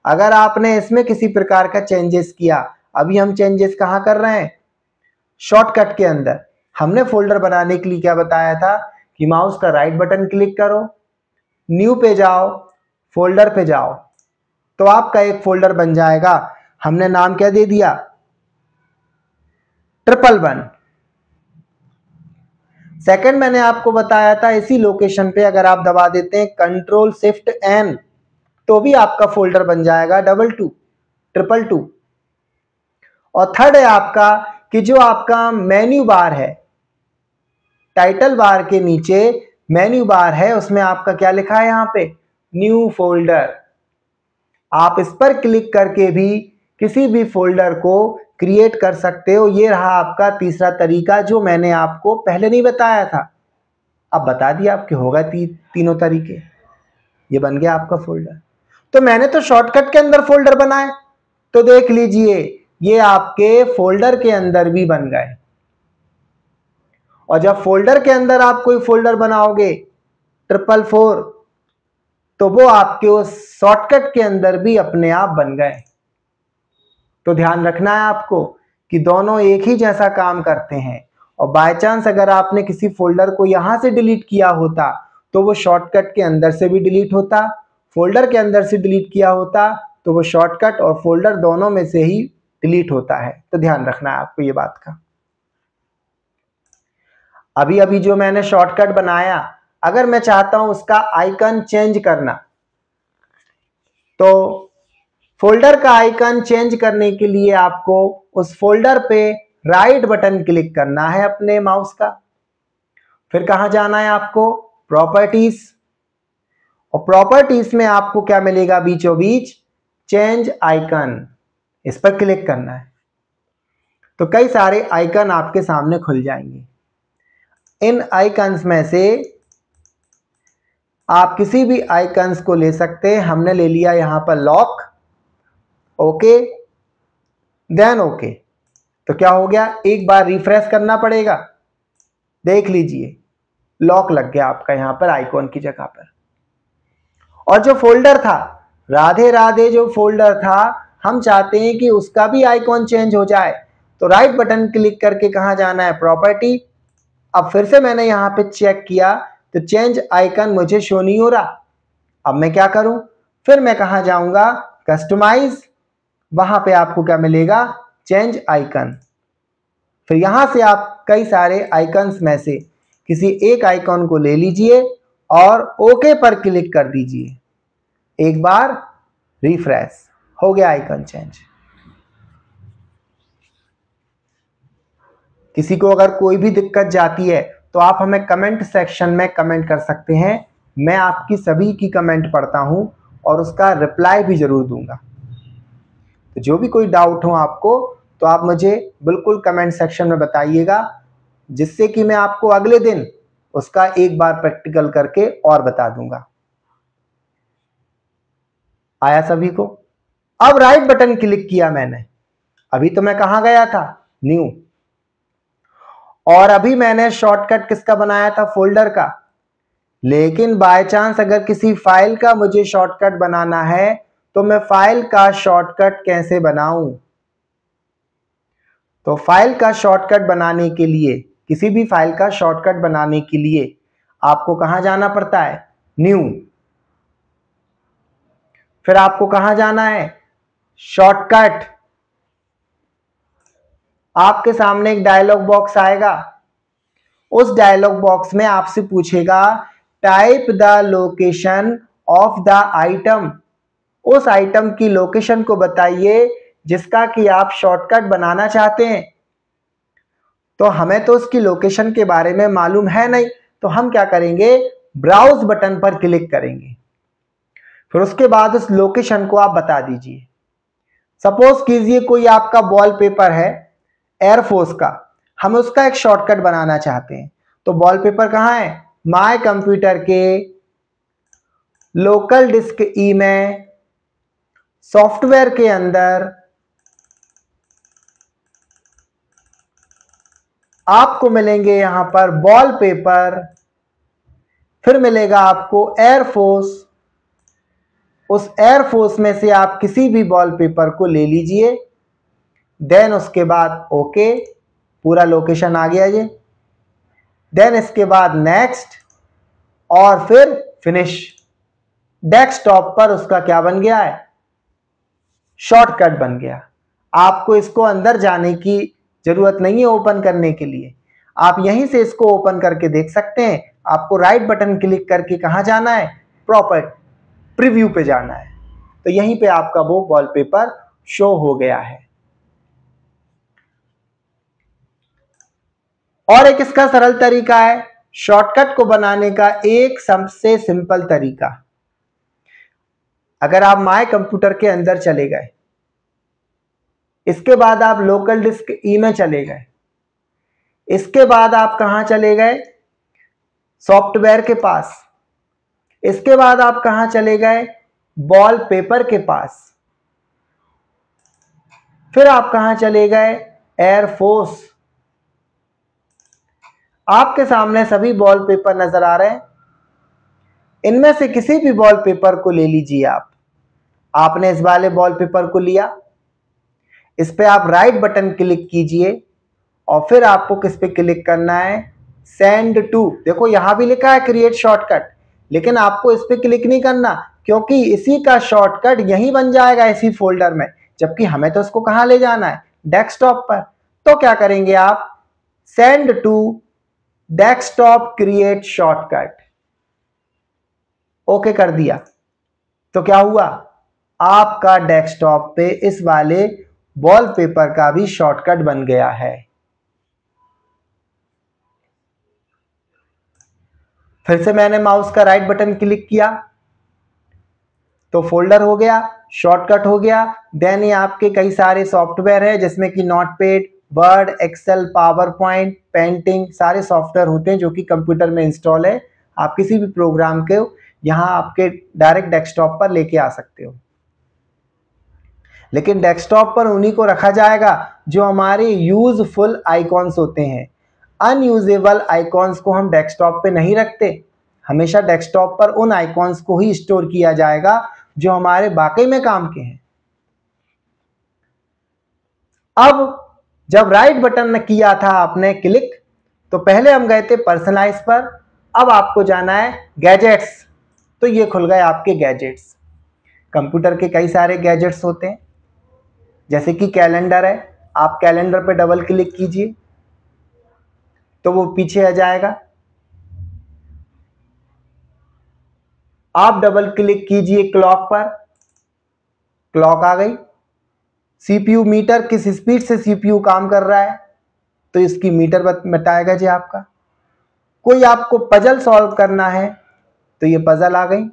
अगर आपने इसमें किसी प्रकार का चेंजेस किया, अभी हम चेंजेस कहां कर रहे हैं? शॉर्टकट के अंदर। हमने फोल्डर बनाने के लिए क्या बताया था कि माउस का राइट बटन क्लिक करो, न्यू पे जाओ, फोल्डर पे जाओ, तो आपका एक फोल्डर बन जाएगा। हमने नाम क्या दे दिया? 111। सेकंड मैंने आपको बताया था इसी लोकेशन पे अगर आप दबा देते हैं कंट्रोल शिफ्ट एन, तो भी आपका फोल्डर बन जाएगा 222। और थर्ड है आपका कि जो आपका मेन्यू बार है, टाइटल बार के नीचे मेन्यू बार है, उसमें आपका क्या लिखा है? यहां पे न्यू फोल्डर। आप इस पर क्लिक करके भी किसी भी फोल्डर को क्रिएट कर सकते हो। ये रहा आपका तीसरा तरीका जो मैंने आपको पहले नहीं बताया था, अब बता दिया आपके होगा तीनों तरीके। ये बन गया आपका फोल्डर। तो मैंने तो शॉर्टकट के अंदर फोल्डर बनाए, तो देख लीजिए ये आपके फोल्डर के अंदर भी बन गए। और जब फोल्डर के अंदर आप कोई फोल्डर बनाओगे 444, तो वो आपके उस शॉर्टकट के अंदर भी अपने आप बन गए। तो ध्यान रखना है आपको कि दोनों एक ही जैसा काम करते हैं। और बाय चांस अगर आपने किसी फोल्डर को यहां से डिलीट किया होता तो वो शॉर्टकट के अंदर से भी डिलीट होता, फोल्डर के अंदर से डिलीट किया होता तो वो शॉर्टकट और फोल्डर दोनों में से ही डिलीट होता है। तो ध्यान रखना है आपको ये बात का। अभी अभी जो मैंने शॉर्टकट बनाया, अगर मैं चाहता हूं उसका आइकन चेंज करना, तो फोल्डर का आइकन चेंज करने के लिए आपको उस फोल्डर पे राइट बटन क्लिक करना है अपने माउस का। फिर कहां जाना है आपको, प्रॉपर्टीज। और प्रॉपर्टीज में आपको क्या मिलेगा, बीचों बीच चेंज आइकन, इस पर क्लिक करना है। तो कई सारे आइकन आपके सामने खुल जाएंगे। इन आइकन्स में से आप किसी भी आइकन्स को ले सकते हैं। हमने ले लिया यहां पर लॉक, ओके, देन ओके। तो क्या हो गया, एक बार रिफ्रेश करना पड़ेगा। देख लीजिए लॉक लग गया आपका यहां पर आइकॉन की जगह पर। और जो फोल्डर था, राधे राधे जो फोल्डर था, हम चाहते हैं कि उसका भी आइकॉन चेंज हो जाए। तो राइट बटन क्लिक करके कहां जाना है, प्रॉपर्टी। अब फिर से मैंने यहां पे चेक किया तो चेंज आइकन मुझे शो नहीं हो रहा। अब मैं क्या करूं, फिर मैं कहां जाऊंगा, कस्टमाइज। वहां पे आपको क्या मिलेगा, चेंज आइकन। फिर यहां से आप कई सारे आइकन्स में से किसी एक आइकॉन को ले लीजिए और ओके पर क्लिक कर दीजिए। एक बार रिफ्रेश हो गया आइकन चेंज। किसी को अगर कोई भी दिक्कत जाती है तो आप हमें कमेंट सेक्शन में कमेंट कर सकते हैं। मैं आपकी सभी की कमेंट पढ़ता हूं और उसका रिप्लाई भी जरूर दूंगा। तो जो भी कोई डाउट हो आपको तो आप मुझे बिल्कुल कमेंट सेक्शन में बताइएगा, जिससे कि मैं आपको अगले दिन उसका एक बार प्रैक्टिकल करके और बता दूंगा। आया सभी को। अब राइट बटन क्लिक किया मैंने, अभी तो मैं कहां गया था, न्यू। और अभी मैंने शॉर्टकट किसका बनाया था, फोल्डर का। लेकिन बाय चांस अगर किसी फाइल का मुझे शॉर्टकट बनाना है तो मैं फाइल का शॉर्टकट कैसे बनाऊं। तो फाइल का शॉर्टकट बनाने के लिए, किसी भी फाइल का शॉर्टकट बनाने के लिए आपको कहां जाना पड़ता है, न्यू। फिर आपको कहां जाना है, शॉर्टकट। आपके सामने एक डायलॉग बॉक्स आएगा। उस डायलॉग बॉक्स में आपसे पूछेगा type the location of the item. उस आइटम की लोकेशन को बताइए जिसका कि आप शॉर्टकट बनाना चाहते हैं। तो हमें तो उसकी लोकेशन के बारे में मालूम है नहीं, तो हम क्या करेंगे, ब्राउज बटन पर क्लिक करेंगे। फिर उसके बाद उस लोकेशन को आप बता दीजिए। सपोज कीजिए कोई आपका वॉलपेपर है एयरफोर्स का, हम उसका एक शॉर्टकट बनाना चाहते हैं। तो वॉलपेपर कहां है, माय कंप्यूटर के लोकल डिस्क ई में सॉफ्टवेयर के अंदर आपको मिलेंगे यहां पर वॉलपेपर। फिर मिलेगा आपको एयरफोर्स। उस एयरफोर्स में से आप किसी भी वॉलपेपर को ले लीजिए। देन उसके बाद ओके, पूरा लोकेशन आ गया ये। देन इसके बाद नेक्स्ट और फिर फिनिश। डेस्कटॉप पर उसका क्या बन गया है, शॉर्टकट बन गया। आपको इसको अंदर जाने की जरूरत नहीं है ओपन करने के लिए, आप यहीं से इसको ओपन करके देख सकते हैं। आपको राइट बटन क्लिक करके कहां जाना है, प्रॉपर प्रीव्यू पे जाना है। तो यहीं पे आपका वो वॉलपेपर शो हो गया है। और एक इसका सरल तरीका है शॉर्टकट को बनाने का, एक सबसे सिंपल तरीका। अगर आप माय कंप्यूटर के अंदर चले गए, इसके बाद आप लोकल डिस्क ई में चले गए, इसके बाद आप कहां चले गए, सॉफ्टवेयर के पास, इसके बाद आप कहां चले गए, वॉल पेपर के पास, फिर आप कहां चले गए, एयरफोर्स। आपके सामने सभी वॉलपेपर नजर आ रहे हैं। इनमें से किसी भी वॉलपेपर को ले लीजिए आप। आपने इस वाले वॉलपेपर को लिया, इस पे आप राइट बटन क्लिक कीजिए और फिर आपको किस पे क्लिक करना है, सेंड टू। देखो यहां भी लिखा है क्रिएट शॉर्टकट, लेकिन आपको इस पे क्लिक नहीं करना, क्योंकि इसी का शॉर्टकट यहीं बन जाएगा इसी फोल्डर में, जबकि हमें तो इसको कहां ले जाना है, डेस्कटॉप पर। तो क्या करेंगे आप, send to desktop create shortcut, okay कर दिया। तो क्या हुआ, आपका डेस्कटॉप पे इस वाले वॉलपेपर का भी शॉर्टकट बन गया है। फिर से मैंने माउस का राइट बटन क्लिक किया तो फोल्डर हो गया, शॉर्टकट हो गया। देन ये आपके कई सारे सॉफ्टवेयर है, जिसमें कि notepad, word, excel, power point, painting, सारे सॉफ्टवेयर होते हैं जो कि कंप्यूटर में इंस्टॉल है। आप किसी भी प्रोग्राम को यहाँ आपके डायरेक्ट डेस्कटॉप पर लेके आ सकते हो, लेकिन डेस्कटॉप पर उन्हीं को रखा जाएगा जो हमारे यूजफुल आइकॉन्स होते हैं। अनयूजेबल आइकॉन्स को हम डेस्कटॉप पे नहीं रखते। हमेशा डेस्कटॉप पर उन आइकॉन्स को ही स्टोर किया जाएगा जो हमारे वाकई में काम के हैं। अब जब राइट बटन किया था आपने क्लिक, तो पहले हम गए थे पर्सनलाइज पर, अब आपको जाना है गैजेट्स। तो ये खुल गए आपके गैजेट्स। कंप्यूटर के कई सारे गैजेट्स होते हैं, जैसे कि कैलेंडर है। आप कैलेंडर पे डबल क्लिक कीजिए तो वो पीछे आ जाएगा। आप डबल क्लिक कीजिए क्लॉक पर, क्लॉक आ गई। सीपीयू मीटर, किस स्पीड से सीपीयू काम कर रहा है तो इसकी मीटर बताएगा जी आपका। कोई आपको पजल सॉल्व करना है तो ये पजल आ गई।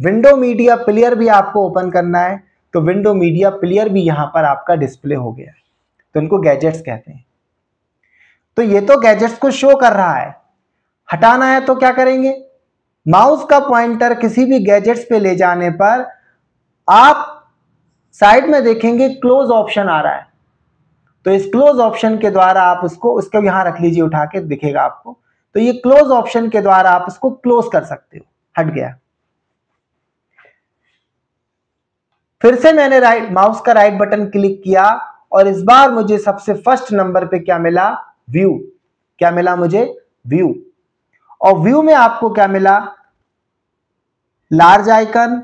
विंडो मीडिया प्लेयर भी आपको ओपन करना है तो विंडो मीडिया प्लेयर भी यहां पर आपका डिस्प्ले हो गया है। तो इनको गैजेट्स कहते हैं। तो ये तो गैजेट्स को शो कर रहा है। हटाना है तो क्या करेंगे, माउस का पॉइंटर किसी भी गैजेट्स पे ले जाने पर आप साइड में देखेंगे क्लोज ऑप्शन आ रहा है। तो इस क्लोज ऑप्शन के द्वारा आप उसको यहां रख लीजिए, उठा के दिखेगा आपको। तो ये क्लोज ऑप्शन के द्वारा आप इसको क्लोज कर सकते हो। हट गया। फिर से मैंने माउस का राइट बटन क्लिक किया और इस बार मुझे सबसे फर्स्ट नंबर पे क्या मिला, व्यू। क्या मिला मुझे, व्यू। और व्यू में आपको क्या मिला, large icon,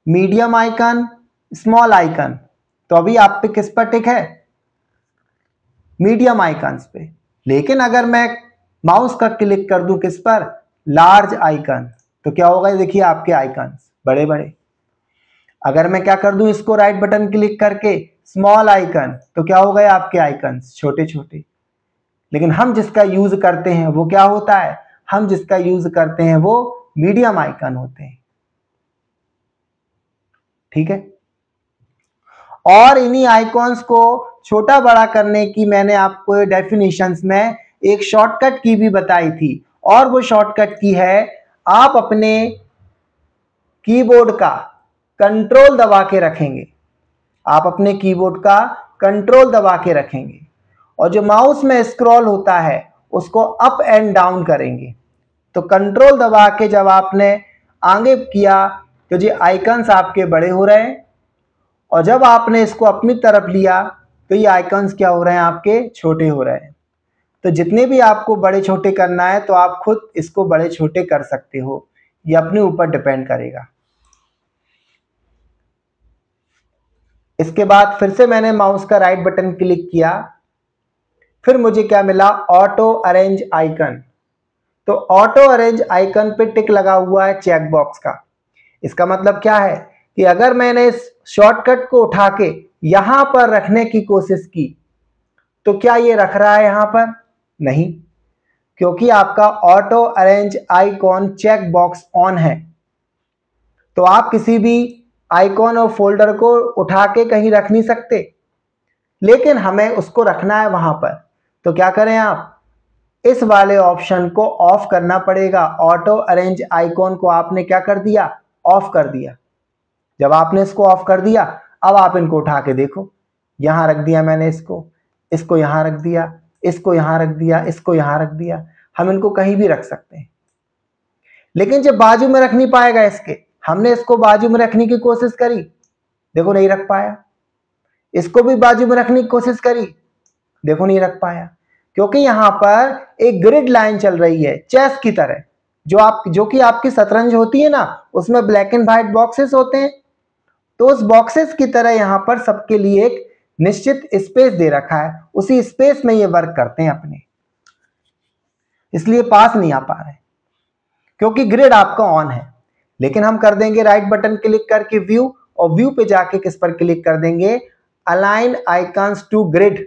medium icon, small icon. तो अभी आप पे किस पर टिक है, मीडियम आइकन्स पे। लेकिन अगर मैं माउस का क्लिक कर दूं किस पर, लार्ज आइकन, तो क्या होगा, देखिए आपके आइकन्स बड़े बड़े। अगर मैं क्या कर दूं इसको राइट बटन क्लिक करके स्मॉल आइकन, तो क्या हो गए आपके आइकन्स छोटे छोटे। लेकिन हम जिसका यूज करते हैं वो क्या होता है, हम जिसका यूज करते हैं वो मीडियम आइकन होते हैं। ठीक है। और इन्हीं आइकॉन्स को छोटा बड़ा करने की मैंने आपको डेफिनेशंस में एक शॉर्टकट की भी बताई थी, और वो शॉर्टकट की है, आप अपने कीबोर्ड का कंट्रोल दबा के रखेंगे। आप अपने कीबोर्ड का कंट्रोल दबा के रखेंगे और जो माउस में स्क्रॉल होता है उसको अप एंड डाउन करेंगे। तो कंट्रोल दबा के जब आपने आगे किया तो ये आइकन्स आपके बड़े हो रहे हैं, और जब आपने इसको अपनी तरफ लिया तो ये आइकन्स क्या हो रहे हैं, आपके छोटे हो रहे हैं। तो जितने भी आपको बड़े छोटे करना है तो आप खुद इसको बड़े छोटे कर सकते हो, ये अपने ऊपर डिपेंड करेगा। इसके बाद फिर से मैंने माउस का राइट बटन क्लिक किया, फिर मुझे क्या मिला, ऑटो अरेंज आइकन। तो ऑटो अरेंज आइकन पे टिक लगा हुआ है चेक बॉक्स का। इसका मतलब क्या है कि अगर मैंने इस शॉर्टकट को उठा के यहां पर रखने की कोशिश की तो क्या ये रख रहा है यहां पर, नहीं, क्योंकि आपका auto arrange icon check box on है। तो आप किसी भी आइकॉन और फोल्डर को उठा के कहीं रख नहीं सकते, लेकिन हमें उसको रखना है वहां पर। तो क्या करें, आप इस वाले ऑप्शन को ऑफ करना पड़ेगा। ऑटो अरेंज आइकॉन को आपने क्या कर दिया, ऑफ कर दिया। जब आपने इसको ऑफ कर दिया, अब आप इनको उठा के देखो, यहां रख दिया मैंने इसको यहां रख दिया, इसको यहां रख दिया, इसको यहां रख दिया। हम इनको कहीं भी रख सकते हैं, लेकिन जब बाजू में रख नहीं पाएगा इसके, हमने इसको बाजू में रखने की कोशिश करी, देखो नहीं रख पाया। इसको भी बाजू में रखने की कोशिश करी, देखो नहीं रख पाया, क्योंकि यहां पर एक ग्रिड लाइन चल रही है चेस की तरह। जो कि आपकी शतरंज होती है ना, उसमें ब्लैक एंड व्हाइट बॉक्सेस होते हैं। तो उस बॉक्सेस की तरह यहां पर सबके लिए एक निश्चित स्पेस दे रखा है, उसी स्पेस में ये वर्क करते हैं अपने, इसलिए पास नहीं आ पा रहे क्योंकि ग्रिड आपका ऑन है। लेकिन हम कर देंगे राइट बटन क्लिक करके व्यू, और व्यू पे जाके किस पर क्लिक कर देंगे, अलाइन आइकन्स टू ग्रिड।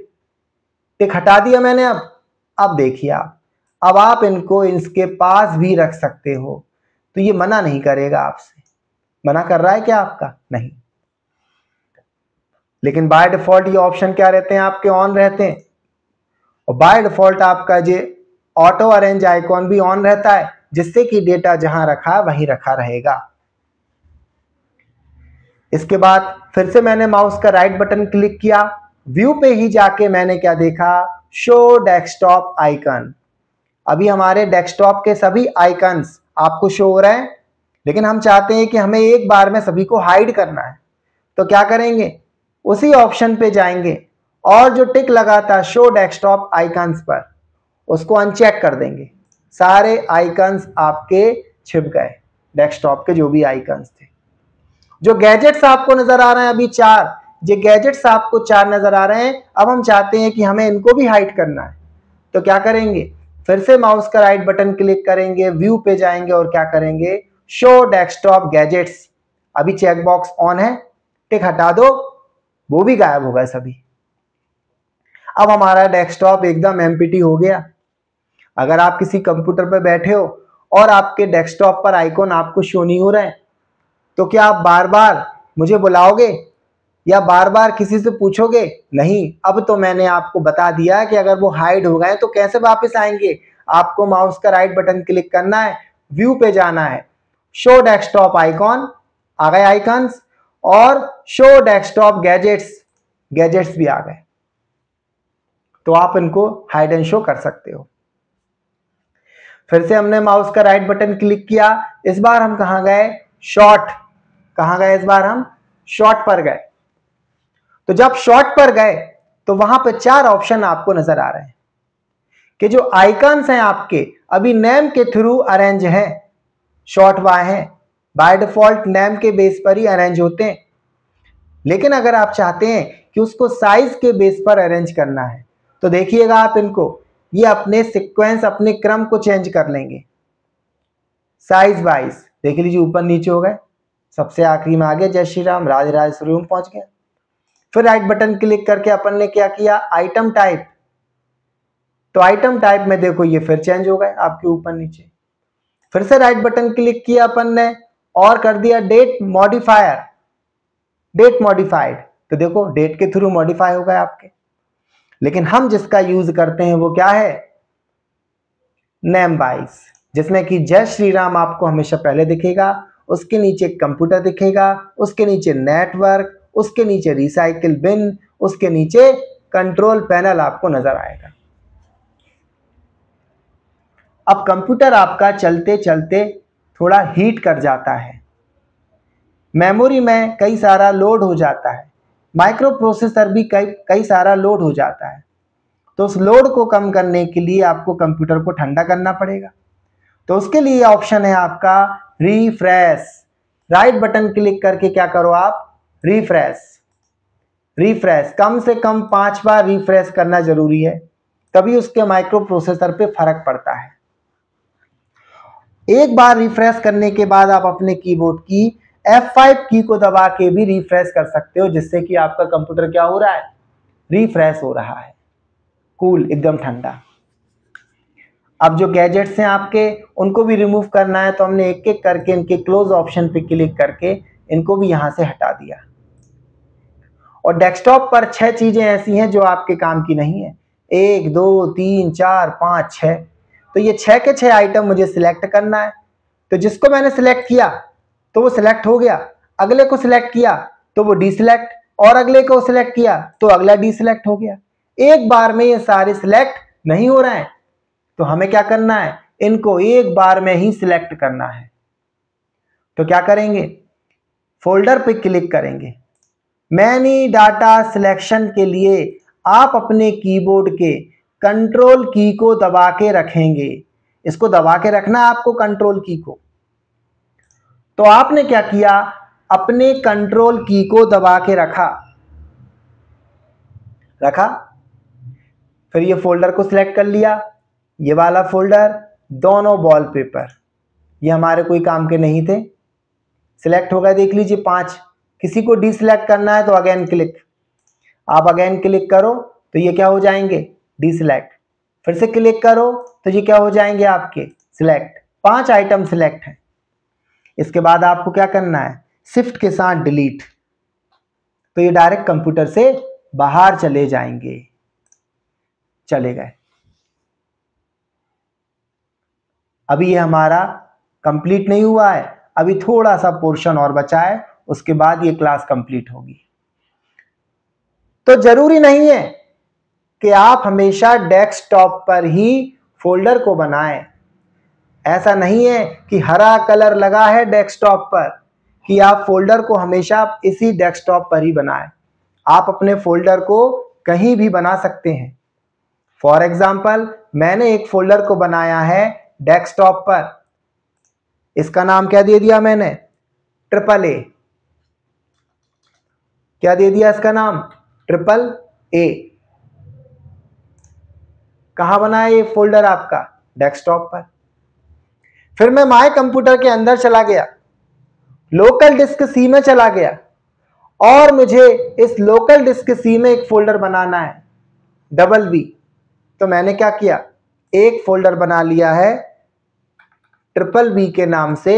टिक हटा दिया मैंने। अब देखिए अब आप इनको इसके पास भी रख सकते हो, तो ये मना नहीं करेगा आपसे। मना कर रहा है क्या आपका? नहीं। लेकिन बाय डिफॉल्ट ये ऑप्शन क्या रहते हैं आपके, ऑन रहते हैं। और बाय डिफॉल्ट आपका ये ऑटो अरेंज आइकॉन भी ऑन रहता है, जिससे कि डेटा जहां रखा वहीं रखा रहेगा। इसके बाद फिर से मैंने माउस का राइट बटन क्लिक किया, व्यू पे ही जाके मैंने क्या देखा, शो डेस्कटॉप आइकन। अभी हमारे डेस्कटॉप के सभी आइकन्स आपको शो हो रहे हैं, लेकिन हम चाहते हैं कि हमें एक बार में सभी को हाइड करना है। तो क्या करेंगे, उसी ऑप्शन पे जाएंगे और जो टिक लगा था शो डेस्कटॉप आइकन्स पर, उसको अनचेक कर देंगे। सारे आइकन्स आपके छिप गए, डेस्कटॉप के जो भी आइकन्स थे। जो गैजेट्स आपको नजर आ रहे हैं अभी 4, ये गैजेट्स आपको 4 नजर आ रहे हैं। अब हम चाहते हैं कि हमें इनको भी हाइड करना है। तो क्या करेंगे, फिर से माउस का राइट बटन क्लिक करेंगे, व्यू पे जाएंगे और क्या करेंगे, शो डेस्कटॉप गैजेट्स। अभी चेक बॉक्स ऑन है, टिक हटा दो, वो भी गायब हो गए सभी। अब हमारा डेस्कटॉप एकदम एम्प्टी हो गया। अगर आप किसी कंप्यूटर पर बैठे हो और आपके डेस्कटॉप पर आइकॉन आपको शो नहीं हो रहे हैं, तो क्या आप बार बार मुझे बुलाओगे या बार बार किसी से पूछोगे? नहीं। अब तो मैंने आपको बता दिया कि अगर वो हाइड हो गए तो कैसे वापस आएंगे। आपको माउस का राइट बटन क्लिक करना है, व्यू पे जाना है, शो डेस्कटॉप आइकॉन, आ गए आइकन्स, और शो डेस्कटॉप गैजेट्स, गैजेट्स भी आ गए। तो आप इनको हाइड एंड शो कर सकते हो। फिर से हमने माउस का राइट बटन क्लिक किया, इस बार हम कहां गए, शॉर्ट। कहां गए इस बार हम, शॉर्ट पर गए। तो जब शॉर्ट पर गए तो वहां पे 4 ऑप्शन आपको नजर आ रहे हैं कि जो आइकन्स हैं आपके अभी नेम के थ्रू अरेंज हैं, शॉर्ट वाई हैं, बाय डिफॉल्ट नेम के बेस पर ही अरेंज होते हैं। लेकिन अगर आप चाहते हैं कि उसको साइज के बेस पर अरेंज करना है, तो देखिएगा आप इनको, ये अपने सीक्वेंस, अपने क्रम को चेंज कर लेंगे साइज वाइज। देख लीजिए ऊपर नीचे हो गए, सबसे आखिरी में आ गया जय श्री राम, राज राजेश्वरी में पहुंच गया। फिर राइट बटन क्लिक करके अपन ने क्या किया, आइटम टाइप। तो आइटम टाइप में देखो ये फिर चेंज हो गए आपके ऊपर नीचे। फिर से राइट बटन क्लिक किया अपन ने और कर दिया डेट मॉडिफायर, डेट मॉडिफाइड। तो देखो डेट के थ्रू मॉडिफाई हो गए आपके। लेकिन हम जिसका यूज करते हैं वो क्या है, नेम वाइज, जिसमें कि जय श्री राम आपको हमेशा पहले दिखेगा, उसके नीचे कंप्यूटर दिखेगा, उसके नीचे नेटवर्क, उसके नीचे रिसाइकिल बिन, उसके नीचे कंट्रोल पैनल आपको नजर आएगा। अब कंप्यूटर आपका चलते चलते थोड़ा हीट कर जाता है, मेमोरी में कई सारा लोड हो जाता है, माइक्रो प्रोसेसर भी कई सारा लोड हो जाता है। तो उस लोड को कम करने के लिए आपको कंप्यूटर को ठंडा करना पड़ेगा। तो उसके लिए ऑप्शन है आपका रिफ्रेश। राइट बटन क्लिक करके क्या करो आप, रिफ्रेश। रिफ्रेश कम से कम 5 बार रिफ्रेश करना जरूरी है, तभी उसके माइक्रो प्रोसेसर पे फर्क पड़ता है। एक बार रिफ्रेश करने के बाद आप अपने कीबोर्ड की F5 की को दबा के भी रिफ्रेश कर सकते हो, जिससे कि आपका कंप्यूटर क्या हो रहा है, रिफ्रेश हो रहा है, कूल, एकदम ठंडा। अब जो गैजेट्स हैं आपके, उनको भी रिमूव करना है, तो हमने एक एक करके इनके क्लोज ऑप्शन पे क्लिक करके इनको भी यहां से हटा दिया। और डेस्कटॉप पर 6 चीजें ऐसी हैं जो आपके काम की नहीं है, 1 2 3 4 5 6। तो ये 6 के 6 आइटम मुझे सिलेक्ट करना है। तो जिसको मैंने सिलेक्ट किया तो वो सिलेक्ट हो गया, अगले को सिलेक्ट किया तो वो डीसिलेक्ट, और अगले को सिलेक्ट किया तो अगला डीसिलेक्ट हो गया। एक बार में ये सारे सिलेक्ट नहीं हो रहे हैं, तो हमें क्या करना है, इनको एक बार में ही सिलेक्ट करना है। तो क्या करेंगे, फोल्डर पे क्लिक करेंगे। मैनी डाटा सिलेक्शन के लिए आप अपने कीबोर्ड के कंट्रोल की को दबा के रखेंगे। इसको दबा के रखना है आपको, कंट्रोल की को। तो आपने क्या किया, अपने कंट्रोल की को दबा के रखा। फिर ये फोल्डर को सिलेक्ट कर लिया, ये वाला फोल्डर, दोनों वॉलपेपर, ये हमारे कोई काम के नहीं थे, सिलेक्ट हो गए। देख लीजिए 5। किसी को डीसिलेक्ट करना है तो अगेन क्लिक, आप अगेन क्लिक करो तो ये क्या हो जाएंगे, डीसिलेक्ट। फिर से क्लिक करो तो ये क्या हो जाएंगे आपके, सिलेक्ट। 5 आइटम सिलेक्ट हैं। इसके बाद आपको क्या करना है, शिफ्ट के साथ डिलीट, तो ये डायरेक्ट कंप्यूटर से बाहर चले जाएंगे। चले गए। अभी ये हमारा कंप्लीट नहीं हुआ है, अभी थोड़ा सा पोर्शन और बचा है, उसके बाद ये क्लास कंप्लीट होगी। तो जरूरी नहीं है कि आप हमेशा डेस्कटॉप पर ही फोल्डर को बनाएं। ऐसा नहीं है कि हरा कलर लगा है डेस्कटॉप पर कि आप फोल्डर को हमेशा इसी डेस्कटॉप पर ही बनाएं। आप अपने फोल्डर को कहीं भी बना सकते हैं। फॉर एग्जाम्पल, मैंने एक फोल्डर को बनाया है डेस्कटॉप पर। इसका नाम क्या दे दिया मैंने, AAA। क्या दे दिया इसका नाम, AAA। कहां बना है ये फोल्डर आपका, डेस्कटॉप पर। फिर मैं माय कंप्यूटर के अंदर चला गया, लोकल डिस्क सी में चला गया, और मुझे इस लोकल डिस्क सी में एक फोल्डर बनाना है, BB। तो मैंने क्या किया, एक फोल्डर बना लिया है BBB के नाम से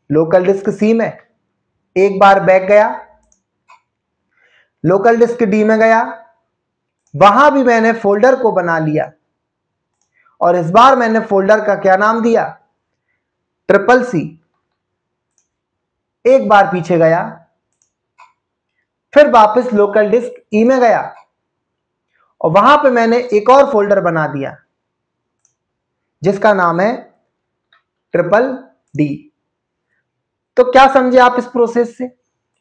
लोकल डिस्क सी में। एक बार बैक गया, लोकल डिस्क डी में गया, वहां भी मैंने फोल्डर को बना लिया, और इस बार मैंने फोल्डर का क्या नाम दिया, CCC। एक बार पीछे गया, फिर वापस लोकल डिस्क ई में गया, और वहां पे मैंने एक और फोल्डर बना दिया जिसका नाम है DDD। तो क्या समझे आप इस प्रोसेस से,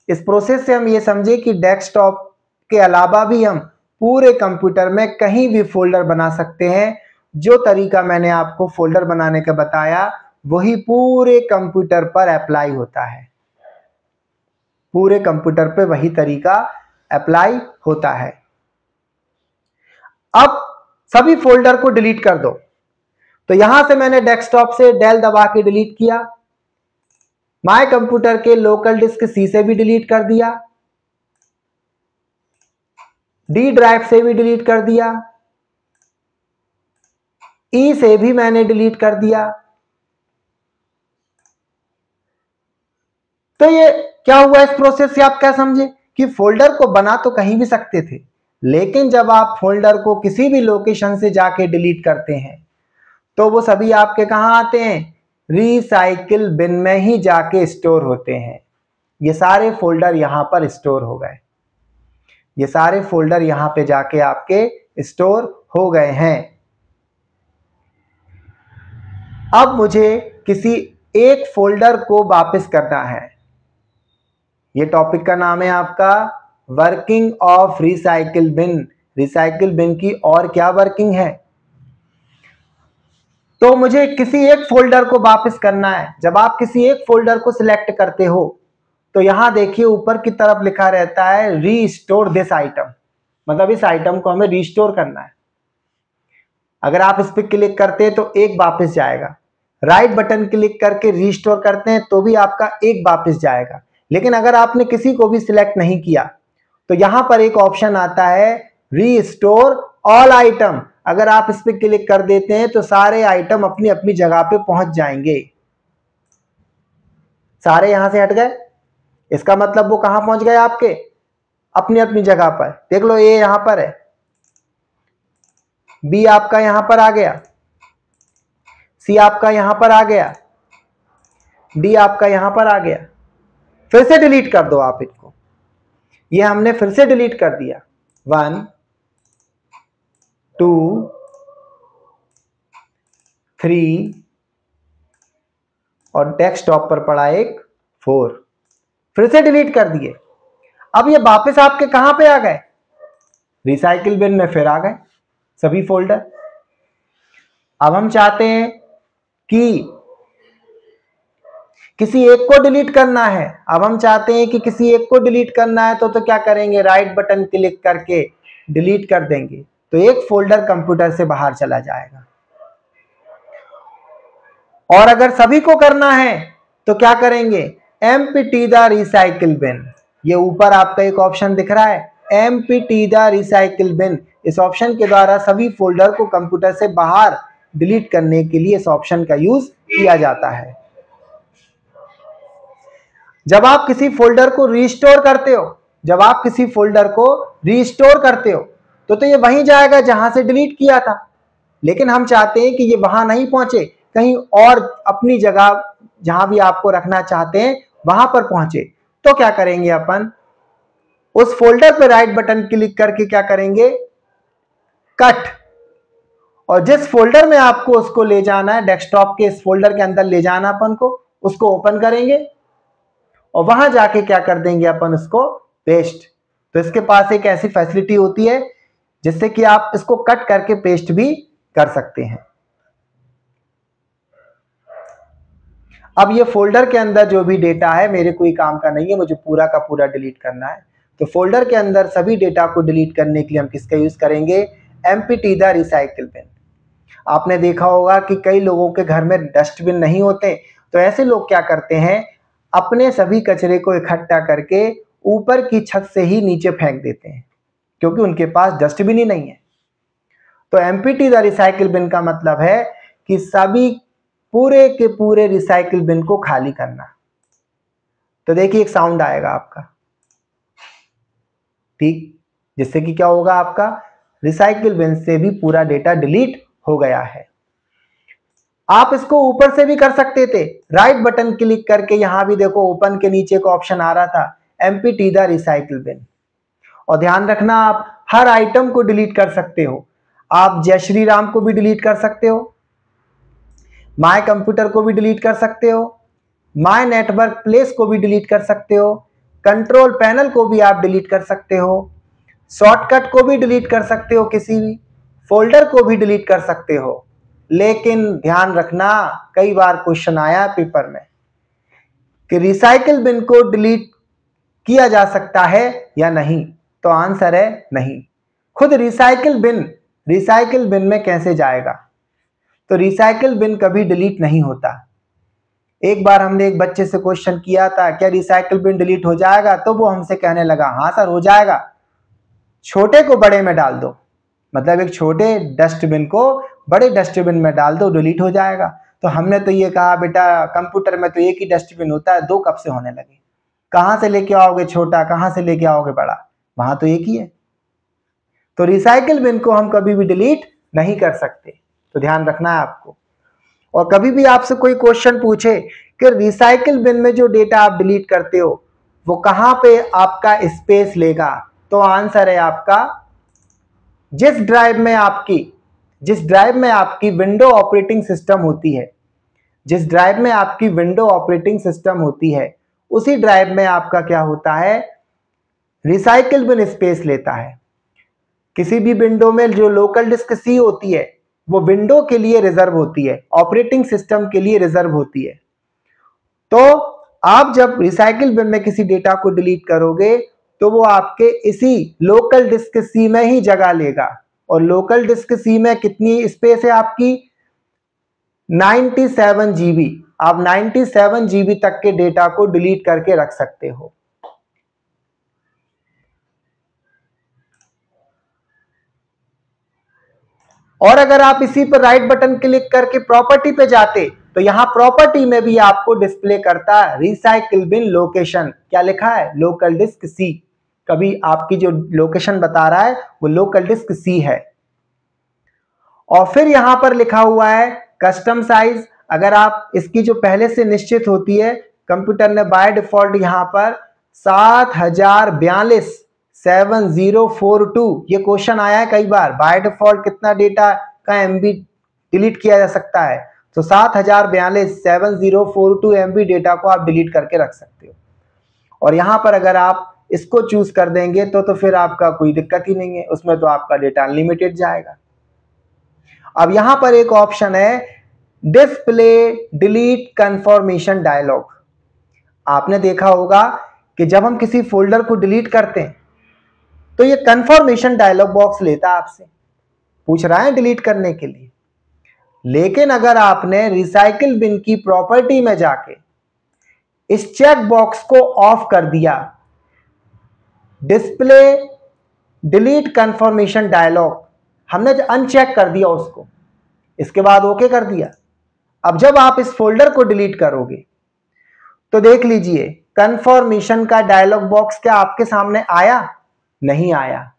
इस प्रोसेस से हम ये समझे कि डेस्कटॉप के अलावा भी हम पूरे कंप्यूटर में कहीं भी फोल्डर बना सकते हैं। जो तरीका मैंने आपको फोल्डर बनाने का बताया वही पूरे कंप्यूटर पर अप्लाई होता है, पूरे कंप्यूटर पे वही तरीका अप्लाई होता है। अब सभी फोल्डर को डिलीट कर दो। तो यहां से मैंने डेस्कटॉप से डेल दबा के डिलीट किया, माय कंप्यूटर के लोकल डिस्क सी से भी डिलीट कर दिया, डी ड्राइव से भी डिलीट कर दिया, ई से भी मैंने डिलीट कर दिया। तो ये क्या हुआ इस प्रोसेस से, आप क्या समझे कि फोल्डर को बना तो कहीं भी सकते थे, लेकिन जब आप फोल्डर को किसी भी लोकेशन से जाके डिलीट करते हैं तो वो सभी आपके कहां आते हैं, रिसाइकिल बिन में ही जाके स्टोर होते हैं। ये सारे फोल्डर यहां पर स्टोर हो गए, ये सारे फोल्डर यहां पे जाके आपके स्टोर हो गए हैं। अब मुझे किसी एक फोल्डर को वापस करना है। ये टॉपिक का नाम है आपका working of recycle bin. Recycle bin की और क्या वर्किंग है, तो मुझे किसी एक फोल्डर को वापस करना है। जब आप किसी एक फोल्डर को सिलेक्ट करते हो तो यहां देखिए ऊपर की तरफ लिखा रहता है रीस्टोर दिस आइटम, मतलब इस आइटम को हमें रीस्टोर करना है। अगर आप इस पर क्लिक करते हैं तो एक वापस जाएगा, राइट बटन क्लिक करके रीस्टोर करते हैं तो भी आपका एक वापस जाएगा। लेकिन अगर आपने किसी को भी सिलेक्ट नहीं किया तो यहां पर एक ऑप्शन आता है रीस्टोर ऑल आइटम। अगर आप इस पर क्लिक कर देते हैं तो सारे आइटम अपनी अपनी जगह पे पहुंच जाएंगे। सारे यहां से हट गए, इसका मतलब वो कहां पहुंच गए आपके, अपनी अपनी जगह पर। देख लो ए यहां पर है, बी आपका यहां पर आ गया, सी आपका यहां पर आ गया, डी आपका यहां पर आ गया। फिर से डिलीट कर दो आप इनको, ये हमने फिर से डिलीट कर दिया। 1 2 3 और डेस्कटॉप पर पड़ा एक 4, फिर से डिलीट कर दिए। अब ये वापस आपके कहां पे आ गए, रिसाइकिल बिन में फिर आ गए सभी फोल्डर। अब हम चाहते हैं कि किसी एक को डिलीट करना है, अब हम चाहते हैं कि किसी एक को डिलीट करना है तो क्या करेंगे, राइट बटन क्लिक करके डिलीट कर देंगे, तो एक फोल्डर कंप्यूटर से बाहर चला जाएगा। और अगर सभी को करना है तो क्या करेंगे, एम्प्टी द रिसाइकिल बिन, ये ऊपर आपका एक ऑप्शन दिख रहा है एम्प्टी द रिसाइकिल बिन, इस ऑप्शन के द्वारा सभी फोल्डर को कंप्यूटर से बाहर डिलीट करने के लिए इस ऑप्शन का यूज किया जाता है। जब आप किसी फोल्डर को रीस्टोर करते हो, जब आप किसी फोल्डर को रीस्टोर करते हो तो ये वहीं जाएगा जहां से डिलीट किया था, लेकिन हम चाहते हैं कि ये वहां नहीं पहुंचे, कहीं और अपनी जगह जहां भी आपको रखना चाहते हैं वहां पर पहुंचे। तो क्या करेंगे, अपन उस फोल्डर पर राइट बटन क्लिक करके क्या करेंगे, कट, और जिस फोल्डर में आपको उसको ले जाना है, डेस्कटॉप के इस फोल्डर के अंदर ले जाना अपन को, उसको ओपन करेंगे और वहां जाके क्या कर देंगे अपन, उसको पेस्ट। तो इसके पास एक ऐसी फैसिलिटी होती है जिससे कि आप इसको कट करके पेस्ट भी कर सकते हैं। अब ये फोल्डर के अंदर जो भी डेटा है मेरे कोई काम का नहीं है, मुझे पूरा का पूरा डिलीट करना है। तो फोल्डर के अंदर सभी डेटा को डिलीट करने के लिए हम किसका यूज करेंगे, एम्प्टी द रिसाइकिल बिन। आपने देखा होगा कि कई लोगों के घर में डस्टबिन नहीं होते, तो ऐसे लोग क्या करते हैं, अपने सभी कचरे को इकट्ठा करके ऊपर की छत से ही नीचे फेंक देते हैं, क्योंकि उनके पास डस्टबिन ही नहीं है। तो एम्प्टी द रिसाइकिल बिन का मतलब है कि सभी पूरे के पूरे रिसाइकिल बिन को खाली करना। तो देखिए एक साउंड आएगा आपका, ठीक, जिससे कि क्या होगा, आपका रिसाइकिल बिन से भी पूरा डेटा डिलीट हो गया है। आप इसको ऊपर से भी कर सकते थे, राइट बटन क्लिक करके, यहां भी देखो ओपन के नीचे का ऑप्शन आ रहा था एम्प्टी द रिसाइकिल बिन। और ध्यान रखना, आप हर आइटम को डिलीट कर सकते हो। आप जय श्री राम को भी डिलीट कर सकते हो, माय कंप्यूटर को भी डिलीट कर सकते हो, माय नेटवर्क प्लेस को भी डिलीट कर सकते हो, कंट्रोल पैनल को भी आप डिलीट कर सकते हो, शॉर्टकट को भी डिलीट कर सकते हो, किसी भी फोल्डर को भी डिलीट कर सकते हो। लेकिन ध्यान रखना, कई बार क्वेश्चन आया पेपर में कि रिसाइकिल बिन को डिलीट किया जा सकता है या नहीं, तो आंसर है नहीं। खुद रिसाइकिल बिन में कैसे जाएगा, तो रिसाइकिल बिन कभी डिलीट नहीं होता। एक बार हमने एक बच्चे से क्वेश्चन किया था, क्या रिसाइकिल बिन डिलीट हो जाएगा, तो वो हमसे कहने लगा हाँ सर हो जाएगा, छोटे को बड़े में डाल दो, मतलब एक छोटे डस्टबिन को बड़े डस्टबिन में डाल दो, डिलीट हो जाएगा। तो हमने तो ये कहा बेटा कंप्यूटर में तो एक ही डस्टबिन होता है, दो कब से होने लगे, कहां से लेके आओगे छोटा, कहां से लेके आओगे बड़ा, वहां तो एक ही है। तो रिसाइकिल बिन को हम कभी भी डिलीट नहीं कर सकते, तो ध्यान रखना है आपको। और कभी भी आपसे कोई क्वेश्चन पूछे कि रिसाइकिल बिन में जो डेटा आप डिलीट करते हो वो कहां पे आपका स्पेस लेगा, तो आंसर है आपका जिस ड्राइव में आपकी विंडो ऑपरेटिंग सिस्टम होती है, जिस ड्राइव में आपकी विंडो ऑपरेटिंग सिस्टम होती है, उसी ड्राइव में आपका क्या होता है, रिसाइकिल बिन स्पेस लेता है। किसी भी विंडो में जो लोकल डिस्क सी होती है वो विंडो के लिए रिजर्व होती है, ऑपरेटिंग सिस्टम के लिए रिजर्व होती है। तो आप जब रिसाइकिल बिन में किसी डेटा को डिलीट करोगे तो वो आपके इसी लोकल डिस्क सी में ही जगह लेगा। और लोकल डिस्क सी में कितनी स्पेस है आपकी, 97 GB। आप 97 GB तक के डेटा को डिलीट करके रख सकते हो। और अगर आप इसी पर राइट बटन क्लिक करके प्रॉपर्टी पे जाते तो यहाँ प्रॉपर्टी में भी आपको डिस्प्ले करता है रिसाइकिल बिन लोकेशन, क्या लिखा है, लोकल डिस्क सी। कभी आपकी जो लोकेशन बता रहा है वो लोकल डिस्क सी है। और फिर यहां पर लिखा हुआ है कस्टम साइज। अगर आप इसकी जो पहले से निश्चित होती है, कंप्यूटर ने बाय डिफॉल्ट यहां पर 7042 7042, ये क्वेश्चन आया है कई बार, बाय डिफॉल्ट कितना डेटा का एमबी डिलीट किया जा सकता है, तो 7042 7042 एमबी डेटा को आप डिलीट करके रख सकते हो। और यहां पर अगर आप इसको चूज कर देंगे तो फिर आपका कोई दिक्कत ही नहीं है, उसमें तो आपका डेटा अनलिमिटेड जाएगा। अब यहां पर एक ऑप्शन है डिस्प्ले डिलीट कंफर्मेशन डायलॉग। आपने देखा होगा कि जब हम किसी फोल्डर को डिलीट करते हैं तो ये कंफर्मेशन डायलॉग बॉक्स लेता है आपसे, पूछ रहा है डिलीट करने के लिए। लेकिन अगर आपने रिसाइकिल बिन की प्रॉपर्टी में जाके इस चेक बॉक्स को ऑफ कर दिया, डिस्प्ले डिलीट कंफर्मेशन डायलॉग हमने अनचेक कर दिया उसको, इसके बाद ओके कर दिया, अब जब आप इस फोल्डर को डिलीट करोगे तो देख लीजिए कंफर्मेशन का डायलॉग बॉक्स क्या आपके सामने आया, नहीं आया,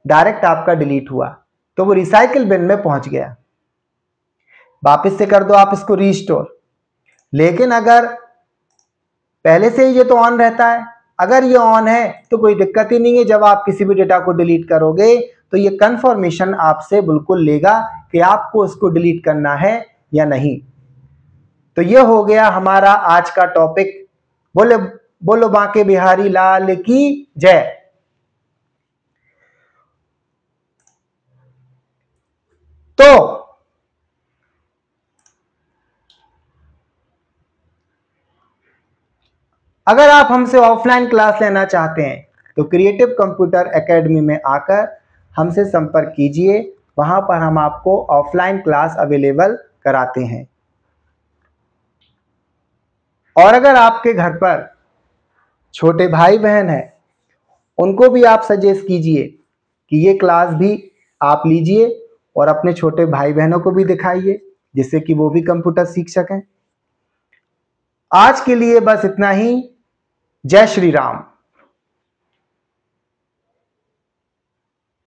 डायरेक्ट आपका डिलीट हुआ, तो वो रिसाइकिल बिन में पहुंच गया। वापस से कर दो आप इसको रीस्टोर। लेकिन अगर पहले से ही ये तो ऑन रहता है, अगर ये ऑन है तो कोई दिक्कत ही नहीं है, जब आप किसी भी डेटा को डिलीट करोगे तो ये कंफर्मेशन आपसे बिल्कुल लेगा कि आपको इसको डिलीट करना है या नहीं। तो ये हो गया हमारा आज का टॉपिक। बोले बोलो बांके बिहारी लाल की जय। तो अगर आप हमसे ऑफलाइन क्लास लेना चाहते हैं तो क्रिएटिव कंप्यूटर एकेडमी में आकर हमसे संपर्क कीजिए, वहां पर हम आपको ऑफलाइन क्लास अवेलेबल कराते हैं। और अगर आपके घर पर छोटे भाई बहन हैं, उनको भी आप सजेस्ट कीजिए कि ये क्लास भी आप लीजिए और अपने छोटे भाई बहनों को भी दिखाइए, जिससे कि वो भी कंप्यूटर सीख सकें। आज के लिए बस इतना ही। जय श्री राम।